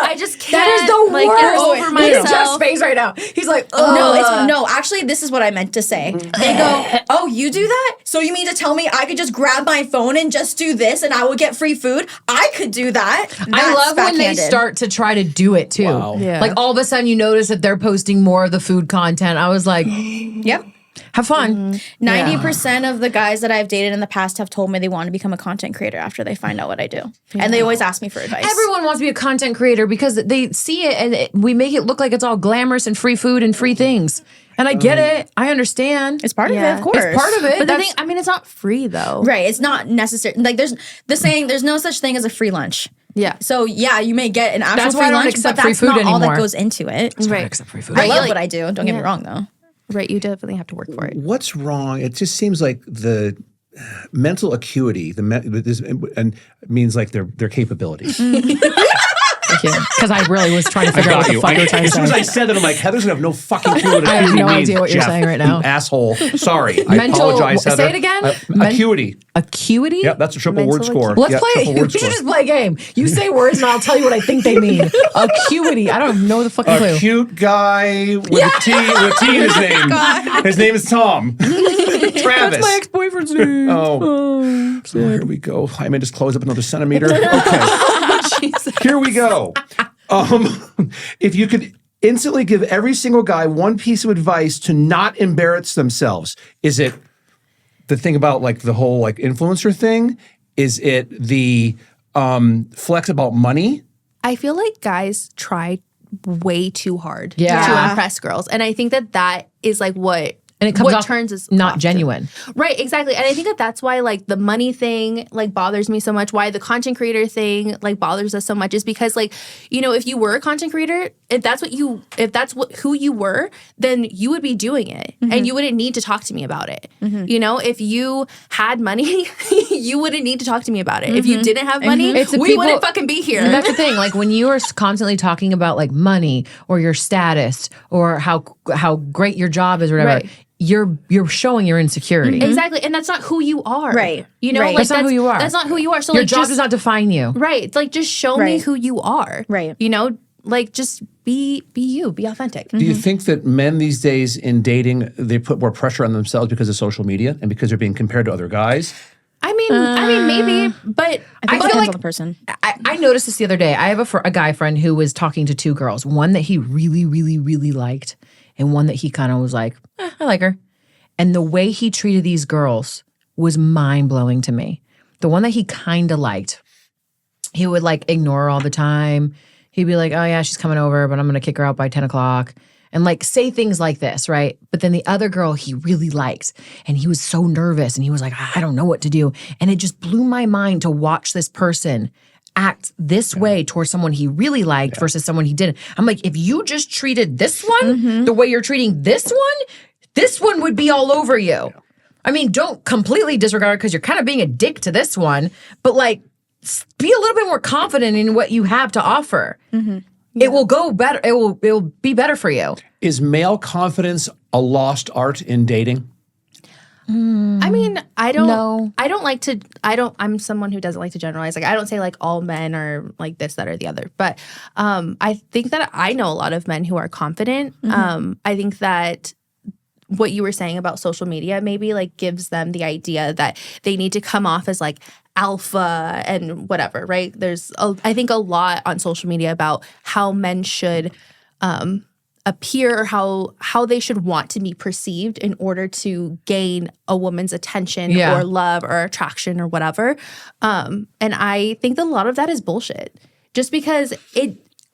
I just can't. That is the like, worst. Get over Look at Jeff's myself. face right now. He's like, No, actually, this is what I meant to say. They go, oh, you do that? So you mean to tell me I could just grab my phone and just do this and I would get free food? I could do that. I That's love when they backhanded. start to try to do it too. Wow. Yeah. Like all of a sudden you notice that they're posting more of the food content. I was like, Yep. have fun. 90% of the guys that I've dated in the past have told me they want to become a content creator after they find out what I do. And they always ask me for advice. Everyone wants to be a content creator because they see it and we make it look like it's all glamorous and free food and free things. And I get it. I understand. It's part of it, Yeah. of course. It's part of it. But the That's- thing, I mean, it's not free though. Right. It's not necessary. Like there's the saying, there's no such thing as a free lunch. Yeah. So yeah, you may get an actual That's why free I don't lunch, but accept free that's food not all that anymore. goes into it. Right. Except free food. I love like- what I do. Don't get me yeah. wrong though. Right. You definitely have to work for it. What's wrong? It just seems like the mental acuity, and means like their capabilities. Because I really was trying to figure out what the fuck you're trying to As soon as I say. said that, I'm like, Heather's gonna have no fucking clue what I have acuity no means, idea what you're Jeff, saying right now. you asshole. Sorry. I Mental- apologize, Heather. say it again. Acuity. Acuity? Yep, that's a triple Mental word score. Let's Yep, play. triple We word should score. just play a game. You say words and I'll tell you what I think they mean. Acuity. I don't know the fucking clue. A cute guy with a T in his name. His name is Tom. Travis. That's my ex-boyfriend's name. Oh, here we go. I may just close up another centimeter. Okay. Here we go. If you could instantly give every single guy one piece of advice to not embarrass themselves, is it the thing about like the whole like influencer thing? Is it the flex about money? I feel like guys try way too hard Yeah. to impress girls. And I think that is like what And it comes what off turns us not off to- genuine. Right, exactly. And I think that's why like the money thing like bothers me so much. Why the content creator thing like bothers us so much is because like, you know, if you were a content creator, if that's who you were, then you would be doing it and you wouldn't need to talk to me about it. You know, if you had money, you wouldn't need to talk to me about it. If you didn't have money, It's the we people- wouldn't fucking be here. And that's the thing. Like when you are constantly talking about like money or your status or how great your job is or whatever, Right. you're showing your insecurity. Exactly. And that's not who you are. Right. You know, Right. like That's not who you are. That's not who you are. So Your like job just, does not define you. right. It's like just show me Right. who you are. Right. You know, like just be you, be authentic. Do you think that men these days in dating, they put more pressure on themselves because of social media and because they're being compared to other guys? I mean, maybe, but I think it feel depends like- on the person. I noticed this the other day. I have a guy friend who was talking to two girls, one that he really, really, really liked, and one that he kind of was like, I like her. And the way he treated these girls was mind-blowing to me. The one that he kind of liked, he would like ignore her all the time. He'd be like, oh yeah, she's coming over, but I'm going to kick her out by 10 o'clock. And like say things like this, right? But then the other girl he really liked, and he was so nervous and he was like, I don't know what to do. And it just blew my mind to watch this person act this way towards someone he really liked versus someone he didn't. I'm like, if you just treated this one the way you're treating this one would be all over you. I mean, don't completely disregard it because you're kind of being a dick to this one, but like be a little bit more confident in what you have to offer. It will go better. It will be better for you. Is male confidence a lost art in dating? I mean, I don't. No. I don't like to. I'm someone who doesn't like to generalize. Like, I don't say like all men are like this, that, or the other. But I think that I know a lot of men who are confident. I think that what you were saying about social media maybe like gives them the idea that they need to come off as like alpha and whatever. Right? There's I think a lot on social media about how men should appear, or how they should want to be perceived in order to gain a woman's attention or love or attraction or whatever. And I think that a lot of that is bullshit. Just because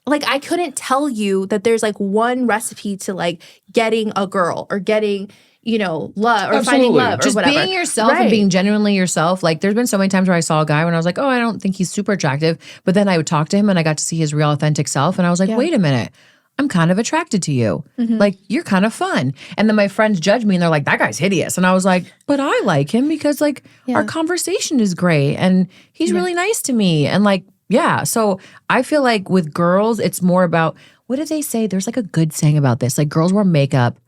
like I couldn't tell you that there's like one recipe to like getting a girl or getting, you know, love or finding love Just or whatever. being yourself and Right. being genuinely yourself. Like there's been so many times where I saw a guy when I was like, oh, I don't think he's super attractive. But then I would talk to him and I got to see his real authentic self. And I was like, wait a minute. I'm kind of attracted to you. Like, you're kind of fun. And then my friends judge me and they're like, that guy's hideous. And I was like, but I like him because like our conversation is great and he's really nice to me. And like, yeah. So I feel like with girls, it's more about, what did they say? There's like a good saying about this. Like girls wear makeup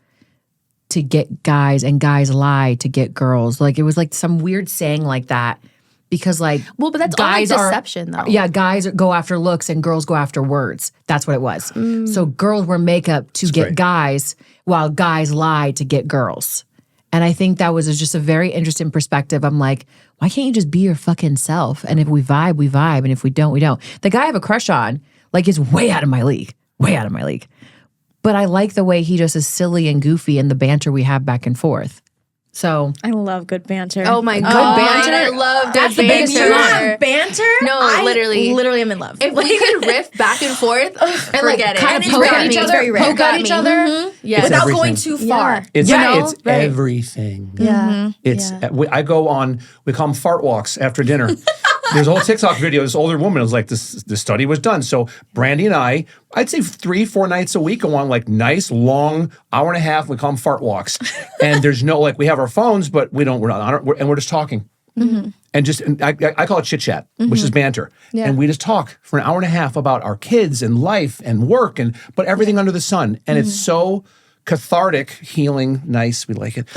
to get guys and guys lie to get girls. Like it was like some weird saying like that. Because like Well, but that's guys all like are deception though. yeah, guys go after looks and girls go after words. That's what it was. So girls wear makeup to get great. guys while guys lie to get girls. And I think that was just a very interesting perspective. I'm like, why can't you just be your fucking self? And if we vibe, we vibe. And if we don't, we don't. The guy I have a crush on, like, is way out of my league. Way out of my league. But I like the way he just is silly and goofy and the banter we have back and forth. So I love good banter. Oh my god, banter. I love good That's the biggest banter. turn on. Banter? No, I literally am in love. If we could riff back and forth, and like forget it. kind of It's poke got at each me. other, Very rare. poke at each other. Yeah. Without everything. going too far. It's You know? it's Right. everything. Yeah. It's I go on. We call them fart walks after dinner. There's a whole TikTok video. This older woman was like, this study was done. So Brandy and I'd say 3-4 nights a week go on like nice long hour and a half. We call them fart walks. And there's no, like, we have our phones, but we're not on it. And we're just talking. And I call it chit chat, which is banter. Yeah. And we just talk for an hour and a half about our kids and life and work but everything under the sun. And it's so cathartic, healing, nice. We like it.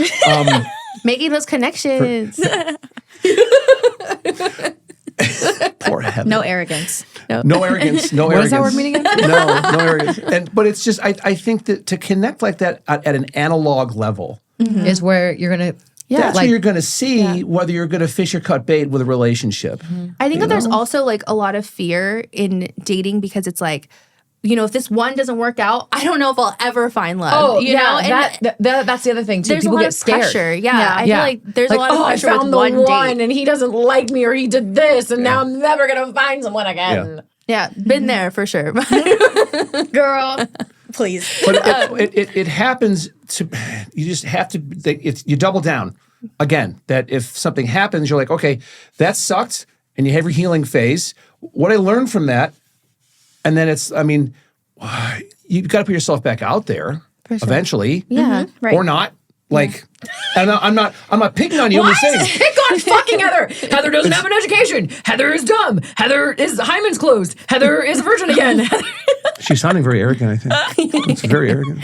Making those connections. Poor Heather. No arrogance. No arrogance. No What arrogance. does that word mean again? No arrogance. But it's just, I think that to connect like that at an analog level, Is where you're gonna. that's like- where you're going to see whether you're going to fish or cut bait with a relationship. I think that there's also like a lot of fear in dating because it's like, you know, if this one doesn't work out, I don't know if I'll ever find love. You know, and that's the other thing too. there's People a lot get of scared. pressure. Yeah, I feel like there's a lot of pressure I found with the one date. and he doesn't like me, or he did this, and now I'm never gonna find someone again. Yeah, been there for sure. Girl, please. But it happens to, you just have to, you double down. Again, that if something happens, you're like, okay, that sucked, and you have your healing phase. What I learned from that, and then it's, I mean, you've got to put yourself back out there eventually, Yeah, right. or not. Like, and I'm not picking on you. I'm Why just saying. is it pick on fucking Heather? Heather doesn't have an education. Heather is dumb. Heather is hymen's closed. Heather is a virgin again. She's sounding very arrogant, I think. It's very arrogant.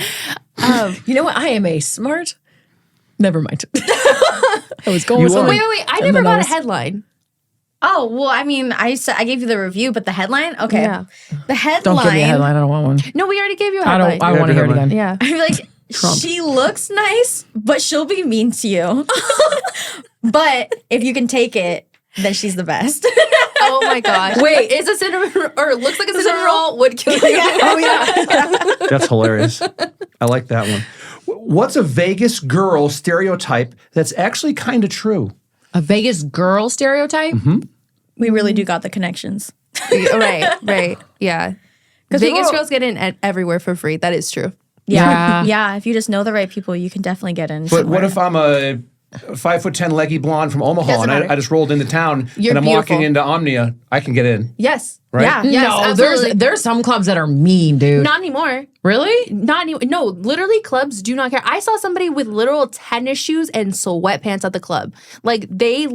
You know what? I am a smart. Never mind. I was going with You are. something. Wait. I And never then got a was- headline. Oh, well, I mean, I gave you the review, but the headline? Okay. Yeah. The headline. Don't give me a headline. I don't want one. No, we already gave you a I headline. don't. I want to hear it again. Yeah. I feel like she looks nice, but she'll be mean to you. But if you can take it, then she's the best. Oh my gosh. Wait. is a cinnamon or looks like a cinnamon roll would kill you. Oh yeah. That's hilarious. I like that one. What's a Vegas girl stereotype that's actually kind of true? A Vegas girl stereotype. We really do got the connections. Right. Yeah. Because Vegas people- girls get in everywhere for free. That is true. Yeah. Yeah, if you just know the right people, you can definitely get in. But what if I'm a 5'10" leggy blonde from Omaha Doesn't and matter. I just rolled into town You're and I'm walking beautiful. into Omnia? I can get in. Yes. Right? Yeah. Yes, no, absolutely. there's some clubs that are mean, dude. Not anymore. really? Not anymore. No, literally clubs do not care. I saw somebody with literal tennis shoes and sweatpants at the club. Like they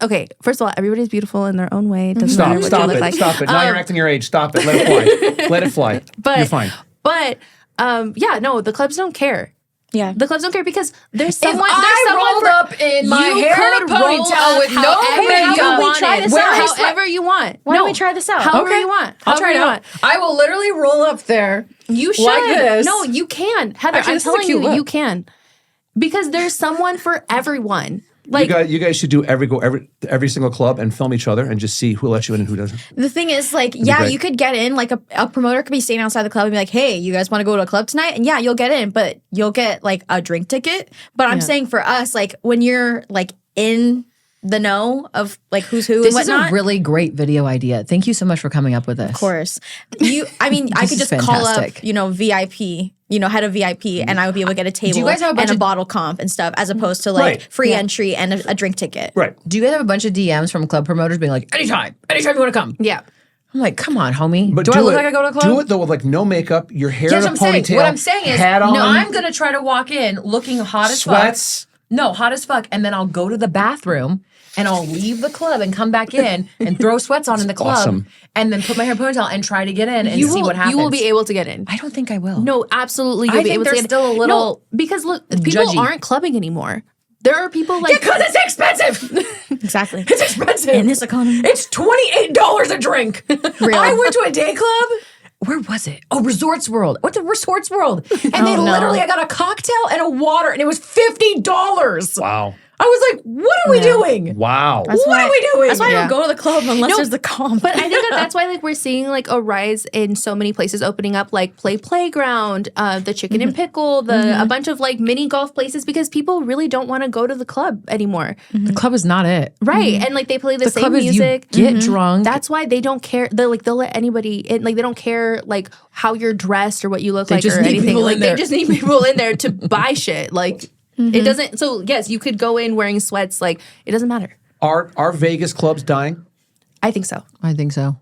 okay, first of all, everybody's beautiful in their own way. It doesn't matter what you look like. Stop it. Now you're acting your age. Stop it. Let it fly. Let it fly. But You're fine. But yeah, no, the clubs don't care. Yeah. The clubs don't care because there's If someone. I there's someone rolled for- up in my you hair in a could roll ponytail up with no however makeup. you How about we want try it. this Wear out? however you want. Why don't we try this out? However Okay. you want. I'll try it However you out. want. I will literally roll up there. You should. Like this. No, you can. Heather, Actually, I'm this is a telling cute you, look. you can. Because there's someone for everyone. Like You guys should do every single club and film each other and just see who lets you in and who doesn't. The thing is, like, yeah, great. you could get in. Like, a promoter could be staying outside the club and be like, hey, you guys want to go to a club tonight? And yeah, you'll get in, but you'll get, like, a drink ticket. But I'm saying for us, like, when you're, like, in the know of, like, who's who This and is whatnot. a really great video idea. Thank you so much for coming up with this. Of course. I mean, I could is just call up, fantastic. VIP, head of VIP, and I would be able to get a table you guys have a bunch and a of- bottle comp and stuff, as opposed to, like, Right. free entry and a drink ticket. Right. Do you guys have a bunch of DMs from club promoters being like, anytime you want to come? yeah. I'm like, come on, homie. But do I look like I go to a club? Do it though with like no makeup, your hair Yes, in a I'm saying. ponytail. What I'm saying is, hat on, no, I'm gonna try to walk in looking hot as sweats. fuck. No, hot as fuck, and then I'll go to the bathroom and I'll leave the club and come back in and throw sweats on in the club, awesome. and then put my hair in a ponytail and try to get in and You see will, what happens. you will be able to get in. I don't think I will. No, absolutely. I You'll be think able to there's get still a in. little No, because look, people judgy. aren't clubbing anymore. There are people like because it's expensive. Exactly. It's expensive In this economy. It's $28 a drink. Really? I went to a day club. Where was it? Oh, Resorts World. What's a Resorts World? And they no. literally, I got a cocktail and a water, and it was $50. Wow. I was like, what are we doing? Wow. What are we doing? That's why I Yeah. don't go to the club unless there's the comp. But I think that's why like we're seeing like a rise in so many places opening up, like Playground, the Chicken and Pickle, a bunch of like mini golf places because people really don't want to go to the club anymore, The club is not it. right? And like they play the same Club is music. you get drunk. That's why they don't care. They'll let anybody in. Like they don't care like how you're dressed or what you look like just or need anything. people Like in they there. just need people in there to buy shit. Like it doesn't. So yes, you could go in wearing sweats. Like it doesn't matter. Are Vegas clubs dying? I think so. I think so.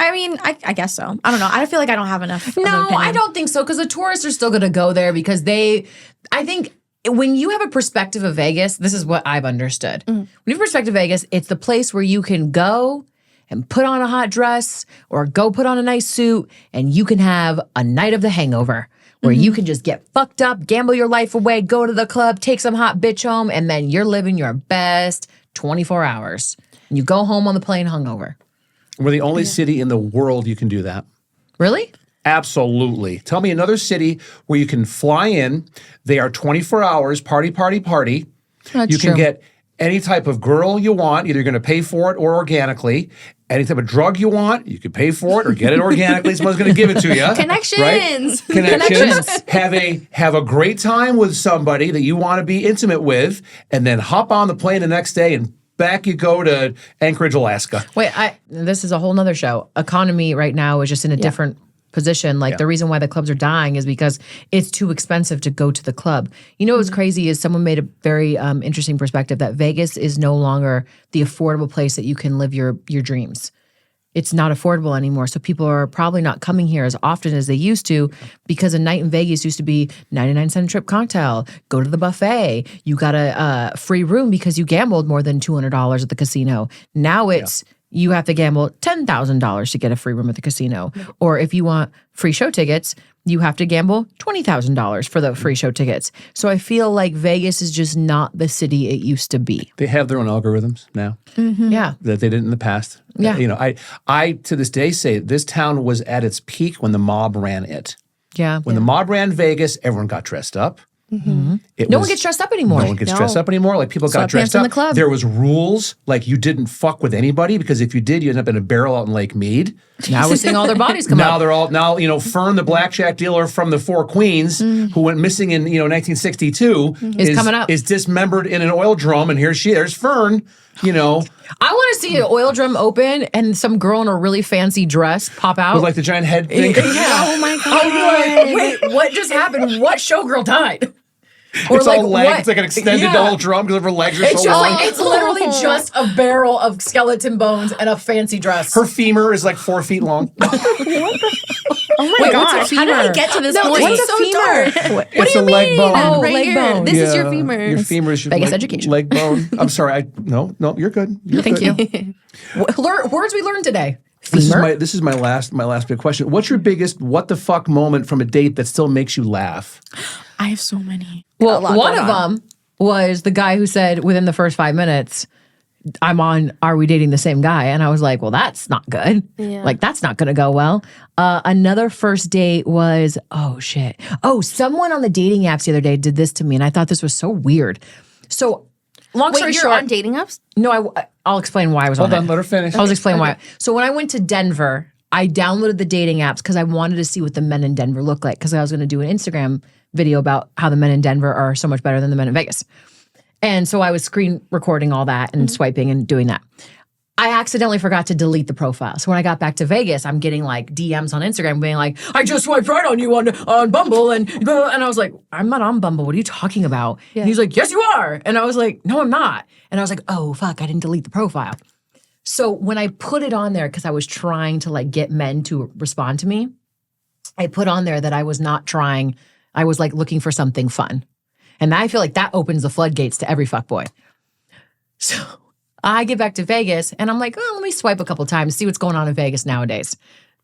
I mean, I guess so. I don't know. I feel like I don't have enough. No, I don't think so, because the tourists are still going to go there because I think when you have a perspective of Vegas, this is what I've understood. When you have a perspective of Vegas, it's the place where you can go and put on a hot dress or go put on a nice suit and you can have a night of the hangover where you can just get fucked up, gamble your life away, go to the club, take some hot bitch home, and then you're living your best 24 hours. And you go home on the plane hungover. We're the only city in the world you can do that. Really? Absolutely. Tell me another city where you can fly in. They are 24 hours, party, party, party. That's you true. can get any type of girl you want. Either you're going to pay for it or organically. Any type of drug you want, you can pay for it or get it organically. Someone's going to give it to you. Connections. Right? Connections. Have a great time with somebody that you want to be intimate with, and then hop on the plane the next day and back you go to Anchorage, Alaska. Wait, this is a whole nother show. Economy right now is just in a different position. Like the reason why the clubs are dying is because it's too expensive to go to the club. You know what's crazy is someone made a very interesting perspective that Vegas is no longer the affordable place that you can live your dreams. It's not affordable anymore. So people are probably not coming here as often as they used to because a night in Vegas used to be 99-cent a trip cocktail, go to the buffet. You got a free room because you gambled more than $200 at the casino. Now it's you have to gamble $10,000 to get a free room at the casino. Or if you want free show tickets, you have to gamble $20,000 for the free show tickets. So I feel like Vegas is just not the city it used to be. They have their own algorithms now. Yeah. That they didn't in the past. Yeah. You know, I to this day say this town was at its peak when the mob ran it. Yeah. When the mob ran Vegas, everyone got dressed up. No one gets dressed up anymore. No one gets dressed up anymore. Like people got Sweatpants dressed in up. the club. There was rules. Like you didn't fuck with anybody because if you did, you ended up in a barrel out in Lake Mead. Now we're seeing all their bodies come Now up. they're all Fern, the blackjack dealer from the Four Queens, who went missing in 1962, Is coming up. Is dismembered in an oil drum, and there's Fern. You know, I want to see an oil drum open and some girl in a really fancy dress pop out. with like the giant head thing. Yeah. Oh my God. I'll be like, wait, what just happened? What showgirl died? Or It's all legs. what? It's like an extended double drum because her legs are It's so just long. like it's literally just a barrel of skeleton bones and a fancy dress. Her femur is like 4 feet long. Oh my Wait, gosh. what's a How did femur? I get to this No, point? what's a femur? It's a leg bone. Oh, right leg here. bone. This is your femur. Your femur is your Vegas leg, education. leg bone. I'm sorry. No, you're good. You're Thank good. you. Words we learned today. This is my last big question. What's your biggest what the fuck moment from a date that still makes you laugh? I have so many. Well, A lot one going of on. them was the guy who said within the first 5 minutes, I'm on, are we dating the same guy? And I was like, well, that's not good. Yeah. Like, that's not going to go well. Another first date was, oh, shit. Oh, someone on the dating apps the other day did this to me, and I thought this was so weird. So, long story Wait, you're short. on dating apps? No, I'll explain why I was Hold on on, it. let her finish. I'll explain why. So when I went to Denver, I downloaded the dating apps because I wanted to see what the men in Denver look like because I was going to do an Instagram video about how the men in Denver are so much better than the men in Vegas. And so I was screen recording all that and swiping and doing that. I accidentally forgot to delete the profile. So when I got back to Vegas, I'm getting like DMs on Instagram being like, I just swiped right on you on Bumble. And I was like, I'm not on Bumble. What are you talking about? Yeah. And he's like, yes, you are. And I was like, no, I'm not. And I was like, oh, fuck, I didn't delete the profile. So when I put it on there, because I was trying to like get men to respond to me, I put on there that I was not trying. I was like looking for something fun. And I feel like that opens the floodgates to every fuckboy. So I get back to Vegas and I'm like, oh, let me swipe a couple times, see what's going on in Vegas nowadays.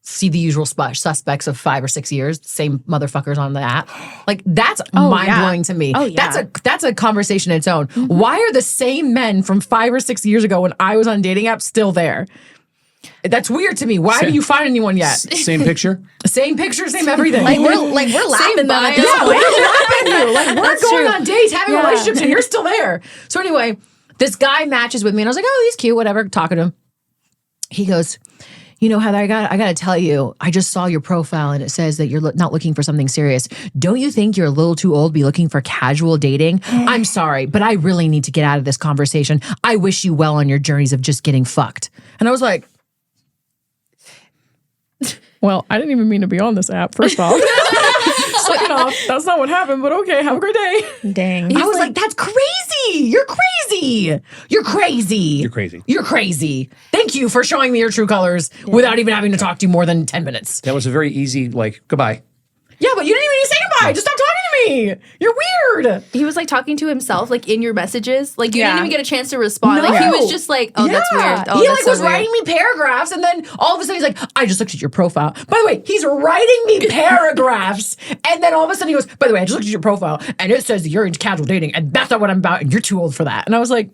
See the usual suspects of 5 or 6 years, same motherfuckers on the app. Like that's mind-blowing to me. Oh, yeah. That's a conversation in its own. Why are the same men from 5 or 6 years ago when I was on dating apps still there? That's weird to me. Why haven't you found anyone yet? Same picture? Same picture, same everything. Like we're laughing them at this Yeah, point. we're laughing at you. Like we're That's going true. on dates, having Yeah. relationships, and you're still there. So anyway, this guy matches with me, and I was like, "Oh, he's cute, whatever." Talking to him, he goes, "You know, Heather, I got to tell you, I just saw your profile, and it says that you're not looking for something serious. Don't you think you're a little too old to be looking for casual dating? I'm sorry, but I really need to get out of this conversation. I wish you well on your journeys of just getting fucked." And I was like, well, I didn't even mean to be on this app, first off. Second off, that's not what happened, but okay, have a great day. Dang. I was like, that's crazy. You're crazy. You're crazy. You're crazy. You're crazy. Thank you for showing me your true colors without even having to talk to you more than 10 minutes. That was a very easy, goodbye. Yeah, but you didn't even say goodbye. Just stop talking to me. You're weird. He was like talking to himself, like in your messages. Like you Yeah. didn't even get a chance to respond. No. Like he was just like, oh, that's weird. Oh, he that's was so weird. writing me paragraphs, and then all of a sudden he's like, I just looked at your profile. By the way, he's writing me paragraphs, and then all of a sudden he goes, by the way, I just looked at your profile, and it says that you're into casual dating, and that's not what I'm about, and you're too old for that. And I was like,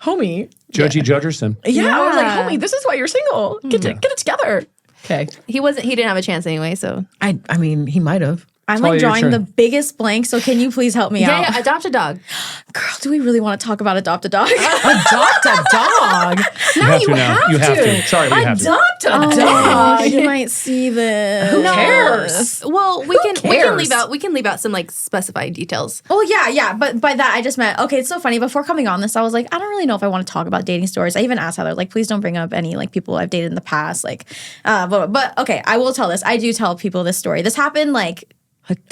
homie. Judgy Judgerson. Yeah, I was like, Yeah. homie, this is why you're single. Get it together. Okay. He didn't have a chance anyway, so. I mean, he might have. I'm Talia, like your drawing turn. the biggest blank, so can you please help me out? Yeah, adopt a dog. Girl, do we really want to talk about adopt a dog? Adopt a dog. Now you have You have to. Sorry, we have to. Adopt a Oh, dog. you might see this. Who cares? Well, we can cares? leave out some like specified details. Oh yeah. But by that I just meant, okay, it's so funny. Before coming on this, I was like, I don't really know if I want to talk about dating stories. I even asked Heather, like, please don't bring up any like people I've dated in the past. Like, but okay, I will tell this. I do tell people this story. This happened like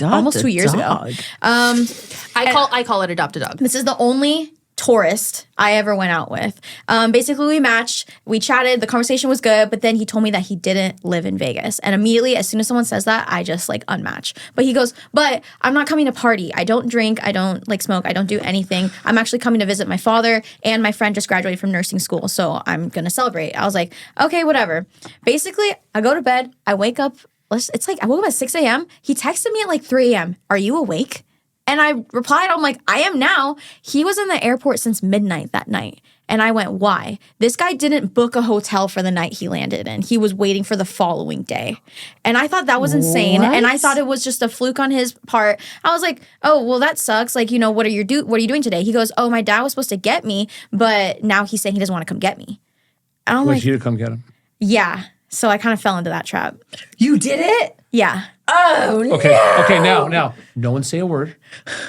almost 2 years ago. I call it adopt a dog. This is the only tourist I ever went out with. Basically, we matched, we chatted, the conversation was good, but then he told me that he didn't live in Vegas. And immediately, as soon as someone says that, I just like unmatch. But he goes, but I'm not coming to party. I don't drink. I don't like smoke. I don't do anything. I'm actually coming to visit my father, and my friend just graduated from nursing school, so I'm going to celebrate. I was like, okay, whatever. Basically, I go to bed. I wake up. It's like I woke up at 6 a.m. He texted me at like 3 a.m. Are you awake? And I replied, I'm like, I am now. He was in the airport since midnight that night. And I went, why? This guy didn't book a hotel for the night he landed in. He was waiting for the following day. And I thought that was insane. What? And I thought it was just a fluke on his part. I was like, oh, well, that sucks. Like, what are you doing today? He goes, oh, my dad was supposed to get me, but now he's saying he doesn't want to come get me. And I'm Want like, you to come get him. yeah. So I kind of fell into that trap. You did it? Yeah. Oh, no. Okay, now, no one say a word.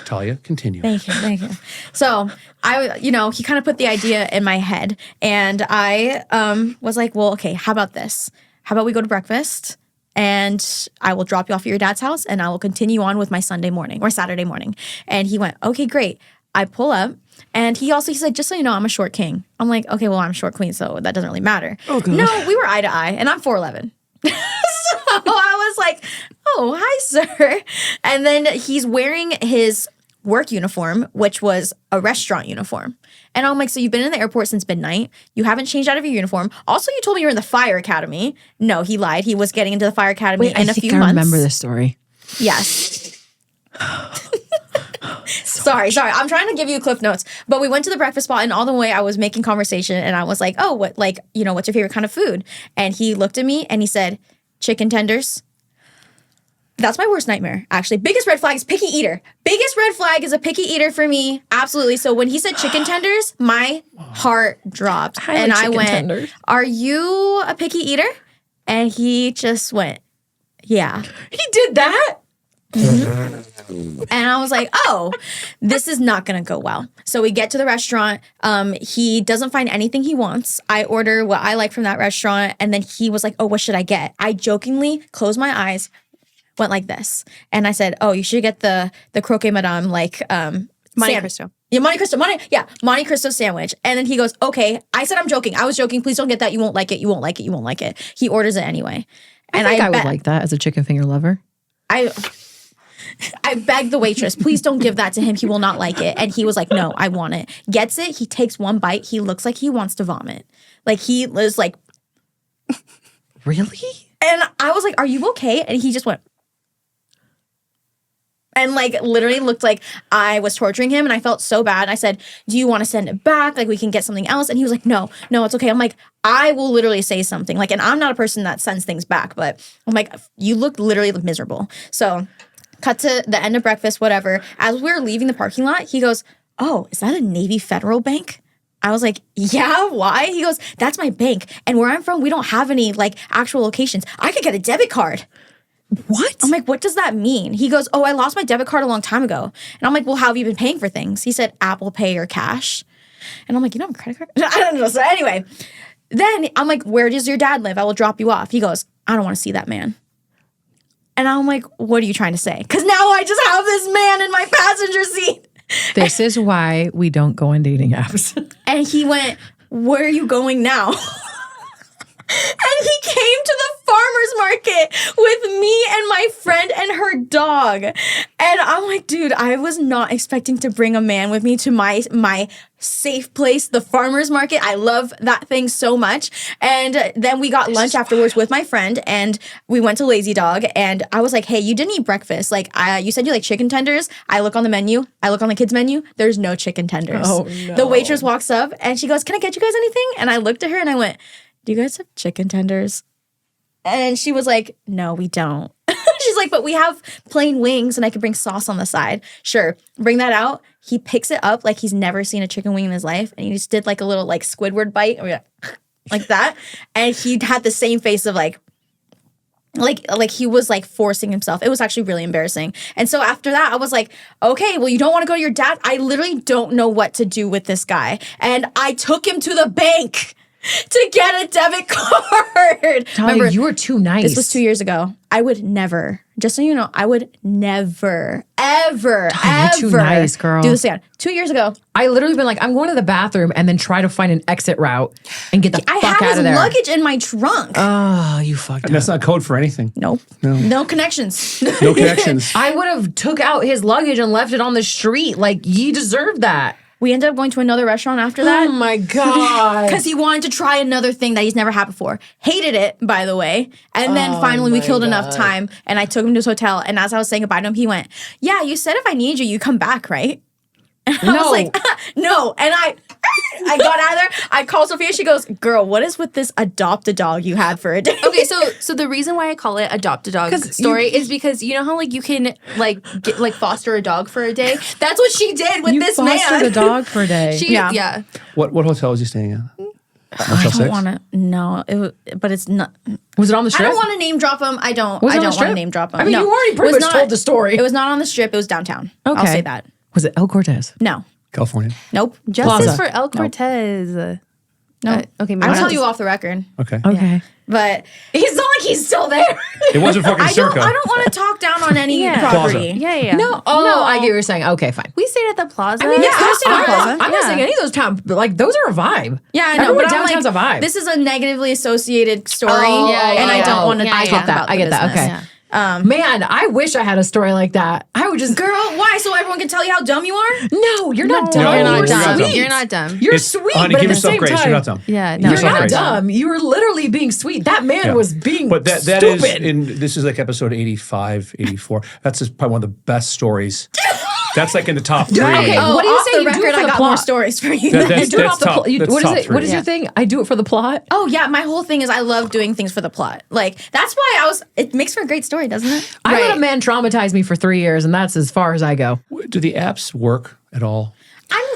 Talia, continue. Thank you. So he kind of put the idea in my head, and I was like, well, okay, how about this? How about we go to breakfast, and I will drop you off at your dad's house, and I will continue on with my Sunday morning or Saturday morning. And he went, okay, great. I pull up, and he said, just so you know, I'm a short king. I'm like, okay, well, I'm a short queen, so that doesn't really matter. Oh, God. No, we were eye to eye, and I'm 4'11". So I was like, oh, hi, sir. And then he's wearing his work uniform, which was a restaurant uniform. And I'm like, so you've been in the airport since midnight. You haven't changed out of your uniform. Also, you told me you're in the fire academy. No, he lied. He was getting into the fire academy in a few months. I remember this story. Yes. Sorry. I'm trying to give you cliff notes. But we went to the breakfast spot, and all the way I was making conversation, and I was like, oh, what's your favorite kind of food? And he looked at me and he said, chicken tenders. That's my worst nightmare, actually. Biggest red flag is picky eater. Biggest red flag is a picky eater for me. Absolutely. So when he said chicken tenders, my heart dropped. I went, tenders. Are you a picky eater? And he just went, yeah. He did that? Mm-hmm. And I was like, oh, this is not going to go well. So we get to the restaurant. He doesn't find anything he wants. I order what I like from that restaurant. And then he was like, oh, what should I get? I jokingly closed my eyes, went like this. And I said, oh, you should get the croquet madame, Monte Cristo. Yeah, Monte Cristo sandwich. And then he goes, okay. I said, I'm joking. I was joking. Please don't get that. You won't like it. You won't like it. You won't like it. He orders it anyway. And I would like that as a chicken finger lover. I begged the waitress, please don't give that to him. He will not like it. And he was like, no, I want it. Gets it. He takes one bite. He looks like he wants to vomit. Like he was like, really? And I was like, are you okay? And he just went. And like literally looked like I was torturing him. And I felt so bad. I said, do you want to send it back? Like we can get something else. And he was like, no, it's okay. I'm like, I will literally say something. Like, and I'm not a person that sends things back. But I'm like, you look literally miserable. So cut to the end of breakfast, whatever. As we were leaving the parking lot, he goes, oh, is that a Navy Federal Bank? I was like, yeah, why? He goes, that's my bank. And where I'm from, we don't have any like actual locations. I could get a debit card. What? I'm like, what does that mean? He goes, oh, I lost my debit card a long time ago. And I'm like, well, how have you been paying for things? He said, Apple Pay or cash. And I'm like, you don't have a credit card? I don't know. So anyway, then I'm like, where does your dad live? I will drop you off. He goes, I don't want to see that man. And I'm like, what are you trying to say? Because now I just have this man in my passenger seat. This is why we don't go on dating apps. And he went, where are you going now? And he came to the farmer's market with me and my friend and her dog. And I'm like, dude, I was not expecting to bring a man with me to my safe place, the farmer's market. I love that thing so much. And then we got lunch afterwards with my friend and we went to Lazy Dog. And I was like, hey, you didn't eat breakfast. Like, you said you like chicken tenders. I look on the menu. I look on the kids' menu. There's no chicken tenders. Oh, no. The waitress walks up and she goes, can I get you guys anything? And I looked at her and I went, do you guys have chicken tenders? And she was like, no, we don't. She's like, but we have plain wings and I could bring sauce on the side. Sure, bring that out. He picks it up like he's never seen a chicken wing in his life. And he just did like a little like Squidward bite. And we like that. And he had the same face of like he was like forcing himself. It was actually really embarrassing. And so after that, I was like, okay, well, you don't want to go to your dad? I literally don't know what to do with this guy. And I took him to the bank to get a debit card. Talia, Remember, you were too nice. this was 2 years ago. I would never, just so you know, I would never, ever, Talia, you're too nice, girl. do this again. 2 years ago, I literally been like, I'm going to the bathroom and then try to find an exit route and get the I fuck had out his of there. luggage in my trunk. Oh, you fucked That's up. not code for anything. Nope. No connections. No connections. I would have took out his luggage and left it on the street. Like, he deserved that. We ended up going to another restaurant after that. Oh my God. Because he wanted to try another thing that he's never had before. Hated it, by the way. And then finally we killed enough time and I took him to his hotel. And as I was saying goodbye to him, he went, yeah, you said if I need you, you come back, right? And I was like, no. And I got out of there. I called Sofia. She goes, girl, what is with this adopt a dog you had for a day? Okay, so the reason why I call it adopt a dog story is because you know how like you can like foster a dog for a day. That's what she did with You this fostered man. a dog for a day. Yeah. What hotel was he staying at? I don't want to. No, but it's not. Was it on the I strip? don't want to name drop him. I don't. Was it I on the don't want to strip? name drop him. I mean, No. you already It pretty was much not- told the story. It was not on the strip. It was downtown. I'll Okay. say that. Was it El Cortez? No. California. Nope. Justice Plaza. for El Cortez. No. Okay, maybe I'll not. tell you off the record. Okay. Okay. But it's not like he's still there. It wasn't fucking I Circa. don't want to talk down on any Yeah. property. Yeah. No, I get what you're saying. Okay, fine. We stayed at the Plaza. I mean, Yeah, I stayed at the Plaza. I'm not saying any of those towns, but like those are a vibe. Yeah, I know. Everyone But I'm downtown's like, a vibe. this is a negatively associated story, Oh, and I don't want to yeah, talk yeah. about I the get that. business. Okay. Man, I wish I had a story like that. I would just Girl, why? So everyone can tell you how dumb you are? No, you're not dumb. No, You're not you're dumb. not dumb. You're not dumb. You're It's- sweet, honey, but give at the yourself same grace. time, You're not dumb. Yeah, Give no, You're yourself not grace. dumb. You were literally being sweet. That man Yeah. was being But that stupid. is this is like episode 85, 84. That's just probably one of the best stories. That's like in the top 3. Okay, Oh, what do you off say the you do record, it for I the got plot? more stories for you. That- You do it off the top- plot. that's What is top it? What is three. your thing? I do it for the plot. Oh yeah, my whole thing is I love doing things for the plot. Like that's why it makes for a great story, doesn't it? I let a man traumatize me for 3 years, and that's as far as I go. Do the apps work at all?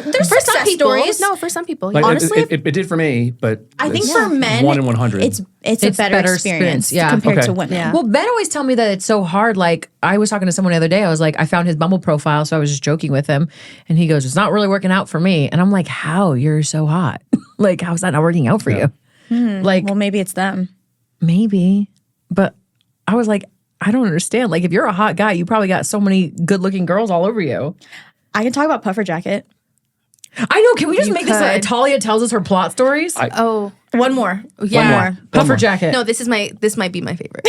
There's For some success people, stories. no, for some people. Like, Honestly, it did for me, but I think it's for men, 1 in 100. it's a better experience yeah. compared Okay. to women. Yeah. Well, Ben always tell me that it's so hard. Like I was talking to someone the other day. I was like, I found his Bumble profile, so I was just joking with him, and he goes, "It's not really working out for me." And I'm like, "How? You're so hot. Like, how's that not working out for you?" Like, Well, maybe it's them. maybe, but I was like, I don't understand. Like, if you're a hot guy, you probably got so many good-looking girls all over you. I can talk about puffer jacket. I know. Can we just You make this? could. Talia tells us her plot stories. Oh, One more. yeah. One more. Puffer jacket. No, this might be my favorite.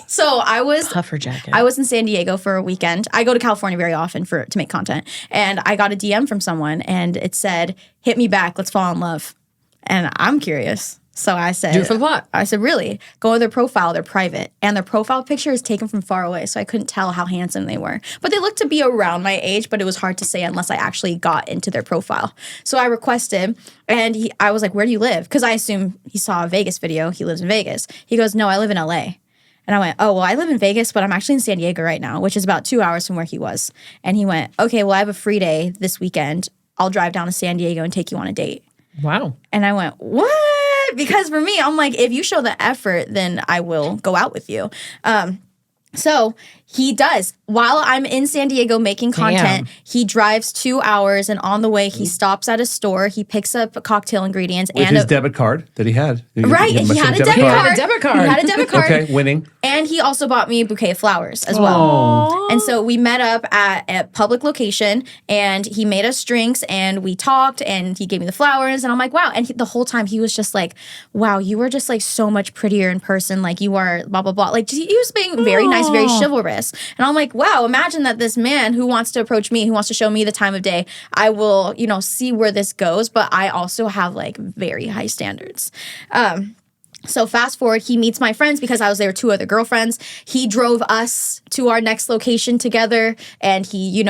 So I was puffer jacket. I was in San Diego for a weekend. I go to California very often to make content. And I got a DM from someone and it said, "Hit me back, let's fall in love." And I'm curious. So I said, Do it for the plot. I said, really? Go to their profile, they're private. And their profile picture is taken from far away, so I couldn't tell how handsome they were. But they looked to be around my age, but it was hard to say unless I actually got into their profile. So I requested, and I was like, where do you live? Because I assume he saw a Vegas video. He lives in Vegas. He goes, no, I live in LA. And I went, oh, well, I live in Vegas, but I'm actually in San Diego right now, which is about 2 hours from where he was. And he went, okay, well, I have a free day this weekend. I'll drive down to San Diego and take you on a date. Wow. And I went, what? Because for me, I'm like, if you show the effort, then I will go out with you. So he does. While I'm in San Diego making content, he drives 2 hours, and on the way, he stops at a store. He picks up cocktail ingredients With and his debit card that he had. Right, he had a debit He card. had a debit card. He had a debit card. Okay, winning. And he also bought me a bouquet of flowers as well. And so we met up at a public location, and he made us drinks, and we talked, and he gave me the flowers, and I'm like, wow. And the whole time he was just like, wow, you are just like so much prettier in person. Like you are blah, blah, blah. Like he was being very nice, very chivalrous. And I'm like, wow, imagine that this man who wants to approach me, who wants to show me the time of day, I will, see where this goes. But I also have like very high standards. So fast forward, he meets my friends because I was there with 2 other girlfriends. He drove us to our next location together, and he,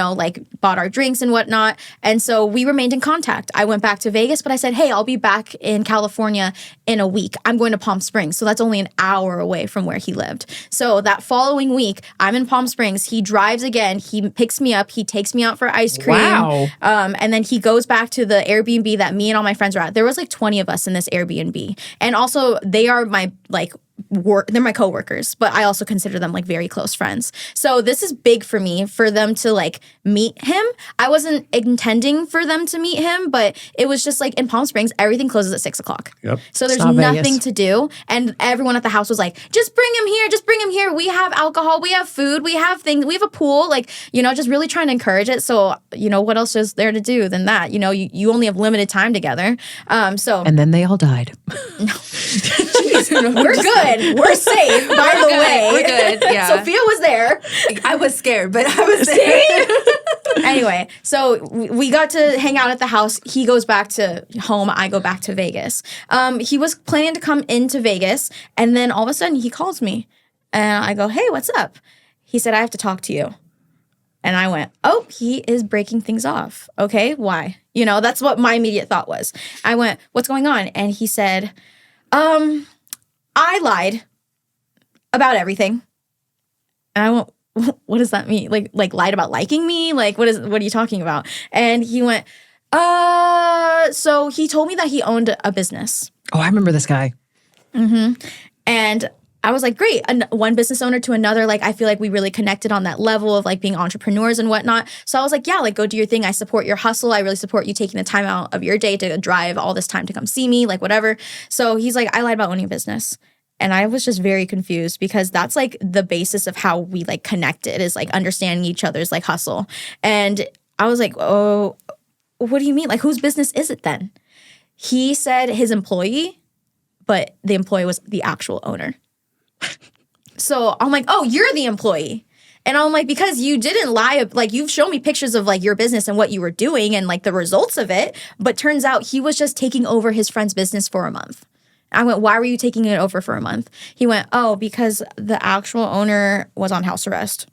bought our drinks and whatnot. And so we remained in contact. I went back to Vegas, but I said, hey, I'll be back in California in a week. I'm going to Palm Springs. So that's only an hour away from where he lived. So that following week, I'm in Palm Springs. He drives again. He picks me up. He takes me out for ice cream. Wow. And then he goes back to the Airbnb that me and all my friends were at. There was like 20 of us in this Airbnb. And also they are my they're my coworkers, but I also consider them like very close friends. So this is big for me, for them to like meet him. I wasn't intending for them to meet him, but it was just like in Palm Springs, everything closes at 6 o'clock. Yep. So there's not nothing Vegas. to do. And everyone at the house was like, just bring him here. Just bring him here. We have alcohol. We have food. We have things. We have a pool. Like, just really trying to encourage it. So, what else is there to do than that? You only have limited time together. And then they all died. We're good. We're safe, by the way. We're good. Yeah. Sophia was there. I was scared, but I was there. Anyway, so we got to hang out at the house. He goes back to home. I go back to Vegas. He was planning to come into Vegas, and then all of a sudden he calls me. And I go, hey, what's up? He said, I have to talk to you. And I went, oh, he is breaking things off. Okay, why? That's what my immediate thought was. I went, what's going on? And he said, I lied about everything. And I went, what does that mean? Like lied about liking me? Like, what are you talking about? And he went, so he told me that he owned a business. Oh, I remember this guy. And I was like, great. One business owner to another. Like, I feel like we really connected on that level of like being entrepreneurs and whatnot. So I was like, yeah, like go do your thing. I support your hustle. I really support you taking the time out of your day to drive all this time to come see me, like whatever. So he's like, I lied about owning a business. And I was just very confused because that's like the basis of how we like connected, is like understanding each other's like hustle. And I was like, oh, what do you mean? Like, whose business is it then? He said his employee, but the employee was the actual owner. So I'm like, oh, you're the employee. And I'm like, because you didn't lie, like you've shown me pictures of like your business and what you were doing and like the results of it. But turns out he was just taking over his friend's business for a month. I went, why were you taking it over for a month? He went, oh, because the actual owner was on house arrest.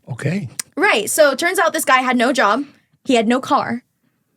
Okay. Right. So it turns out this guy had no job. He had no car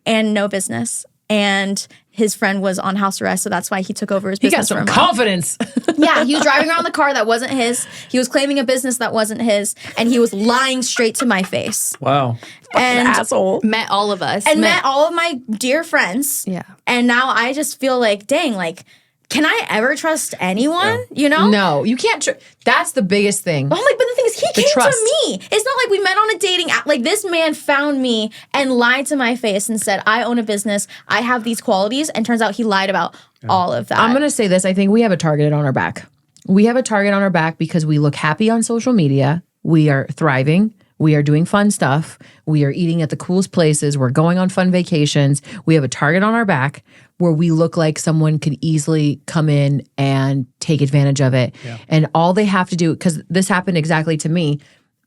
and no business. And his friend was on house arrest, so that's why he took over his He business. got some for a month. confidence. Yeah, he was driving around the car that wasn't his. He was claiming a business that wasn't his, and he was lying straight to my face. Wow. And Asshole. Met all of us. and met all of my dear friends. Yeah. And now I just feel like, dang, like, can I ever trust anyone? You know? No, you can't. That's the biggest thing. I'm like, but the thing is, he came trust. to me. It's not like we met on a dating app. Like, this man found me and lied to my face and said, I own a business. I have these qualities. And turns out he lied about all of that. I'm going to say this. I think we have a target on our back. We have a target on our back because we look happy on social media. We are thriving. We are doing fun stuff. We are eating at the coolest places. We're going on fun vacations. We have a target on our back where we look like someone could easily come in and take advantage of it. Yeah. And all they have to do, because this happened exactly to me,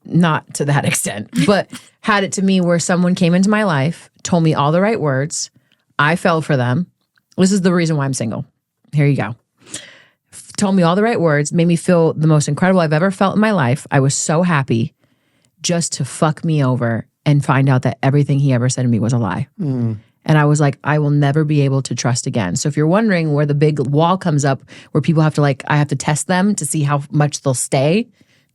not to that extent, but had it to me where someone came into my life, told me all the right words. I fell for them. This is the reason why I'm single. Here you go. Told me all the right words, made me feel the most incredible I've ever felt in my life. I was so happy just to fuck me over and find out that everything he ever said to me was a lie. And I was like, I will never be able to trust again. So if you're wondering where the big wall comes up, where people have to like, I have to test them to see how much they'll stay,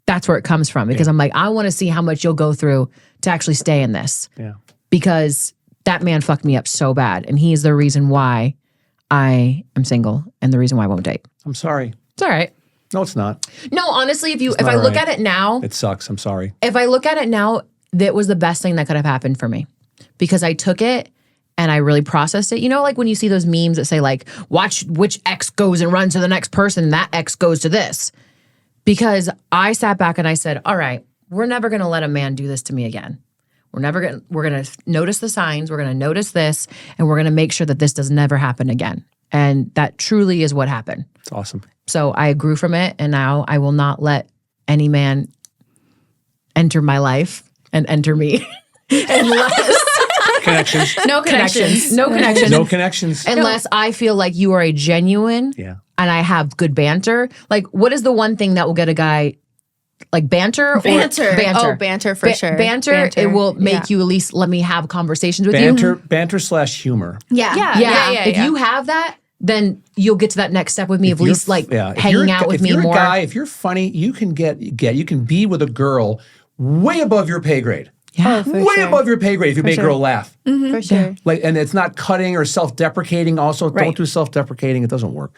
that's where it comes from. Because I'm like, I want to see how much you'll go through to actually stay in this. Yeah. Because that man fucked me up so bad. And he is the reason why I am single and the reason why I won't date. I'm sorry. It's all right. No, it's not. No, honestly, if not I look right. at it now, It sucks. I'm sorry. if I look at it now, that was the best thing that could have happened for me because I took it and I really processed it. You know, like when you see those memes that say like, watch which ex goes and runs to the next person, that ex goes to this. Because I sat back and I said, all right, we're never going to let a man do this to me again. We're going to notice the signs. We're going to notice this and we're going to make sure that this does never happen again. And that truly is what happened. It's awesome. So I grew from it and now I will not let any man enter my life and enter me unless Connections. No connections. no connections. No connections. Unless I feel like you are a genuine Yeah. and I have good banter. Like, what is the one thing that will get a guy, like banter? Banter. Or banter. Oh, banter for sure. Banter, it will make you at least let me have conversations with you. Banter / humor. Yeah. Yeah. If you have that, then you'll get to that next step with me of at least like hanging out with me more. If you're a guy, if you're funny, you can you can be with a girl way above your pay grade. Yeah. Way above your pay grade if you make a girl laugh. For sure. Like, and it's not cutting or self-deprecating. Also, don't do self-deprecating; it doesn't work.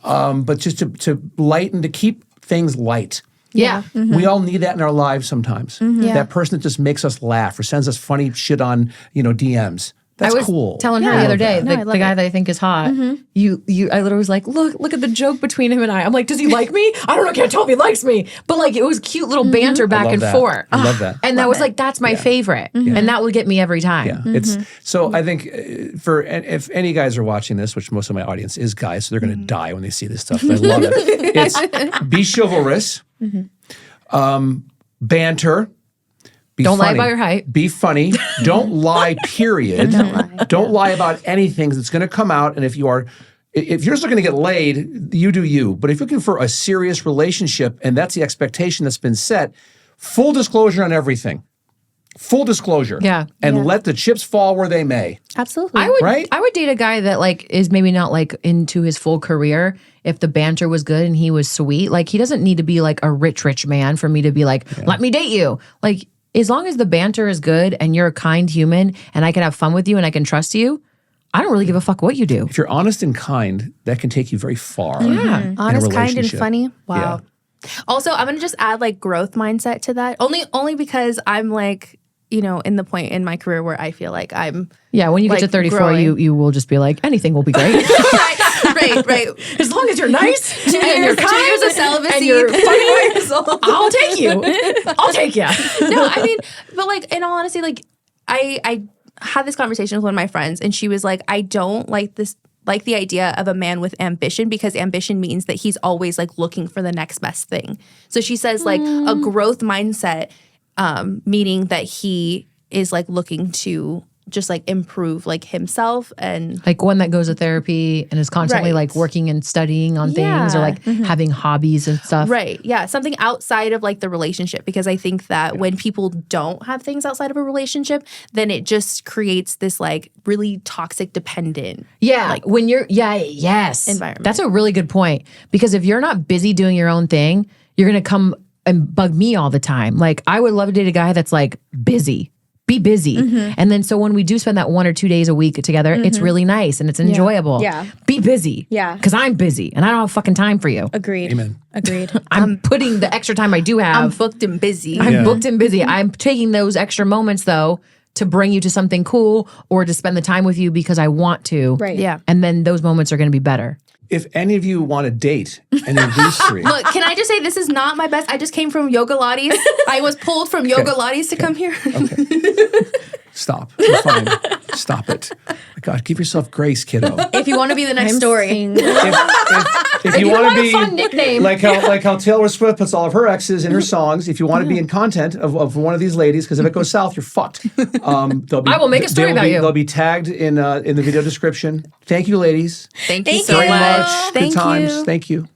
But just to lighten, to keep things light. Yeah. We all need that in our lives sometimes. Yeah. That person that just makes us laugh or sends us funny shit on DMs. That's I was cool. telling her Yeah, the I other love day, that. No, I the love guy it. that I think is hot. I literally was like, look at the joke between him and I. I'm like, does he like me? I don't know. Can't tell if he likes me. But like, it was cute little banter back love and that. forth. I love that. And that was like, that's my favorite, and that will get me every time. Yeah, it's so. I think if any guys are watching this, which most of my audience is guys, so they're going to die when they see this stuff. I love it. It's be chivalrous, banter. Be Don't lie funny. about your height. Be funny. Don't lie. Period. Don't lie about anything that's going to come out. And if you're just looking to get laid, you do you. But if you're looking for a serious relationship, and that's the expectation that's been set, full disclosure on everything. Full disclosure. Yeah. And let the chips fall where they may. Absolutely. I would date a guy that like is maybe not like into his full career if the banter was good and he was sweet. Like he doesn't need to be like a rich man for me to be like, let me date you. Like as long as the banter is good and you're a kind human and I can have fun with you and I can trust you, I don't really give a fuck what you do. If you're honest and kind, that can take you very far. Yeah. in a Honest, kind, and relationship. funny. Wow. Also, I'm gonna just add like growth mindset to that. Only because I'm like, in the point in my career where I feel like I'm Yeah, when you get like, to 34, growing. you will just be like, anything will be great. right. As long as you're nice and you're kind 2 years of celibacy. and you're funny, I'll take you. I'll take you. No, I mean, but like in all honesty, like I had this conversation with one of my friends, and she was like, I don't like the idea of a man with ambition because ambition means that he's always like looking for the next best thing. So she says like a growth mindset, meaning that he is like looking to just like improve like himself and Like one that goes to therapy and is constantly Right. like working and studying on things or like having hobbies and stuff. right. Yeah. Something outside of like the relationship, because I think that when people don't have things outside of a relationship, then it just creates this like really toxic dependent. Yeah. Like, when you're, yes. environment. That's a really good point. Because if you're not busy doing your own thing, you're going to come and bug me all the time. Like I would love to date a guy that's like busy. Be busy. And then so when we do spend that 1 or 2 days a week together, it's really nice and it's enjoyable. Yeah. Be busy. Yeah. Because I'm busy and I don't have fucking time for you. Agreed. Amen. Agreed. I'm putting the extra time I do I'm have. booked and busy. I'm booked and busy. I'm taking those extra moments though to bring you to something cool or to spend the time with you because I want to. Right. Yeah. And then those moments are going to be better. If any of you want to date any of these three, Look, can I just say this is not my best? I just came from Yoga Lattes. I was pulled from Yoga Lattes to come here. stop. You're fine. Stop it. My God, give yourself grace, kiddo. If you want to be the next story. If you want to be a fun nickname. like how Taylor Swift puts all of her exes in her songs, if you want to be in content of one of these ladies, because if it goes south, you're fucked. I will make a story about you. They'll be tagged in the video description. Thank you, ladies. Thank you Thank so you. Very much. much. Thank Good times. you. Thank you.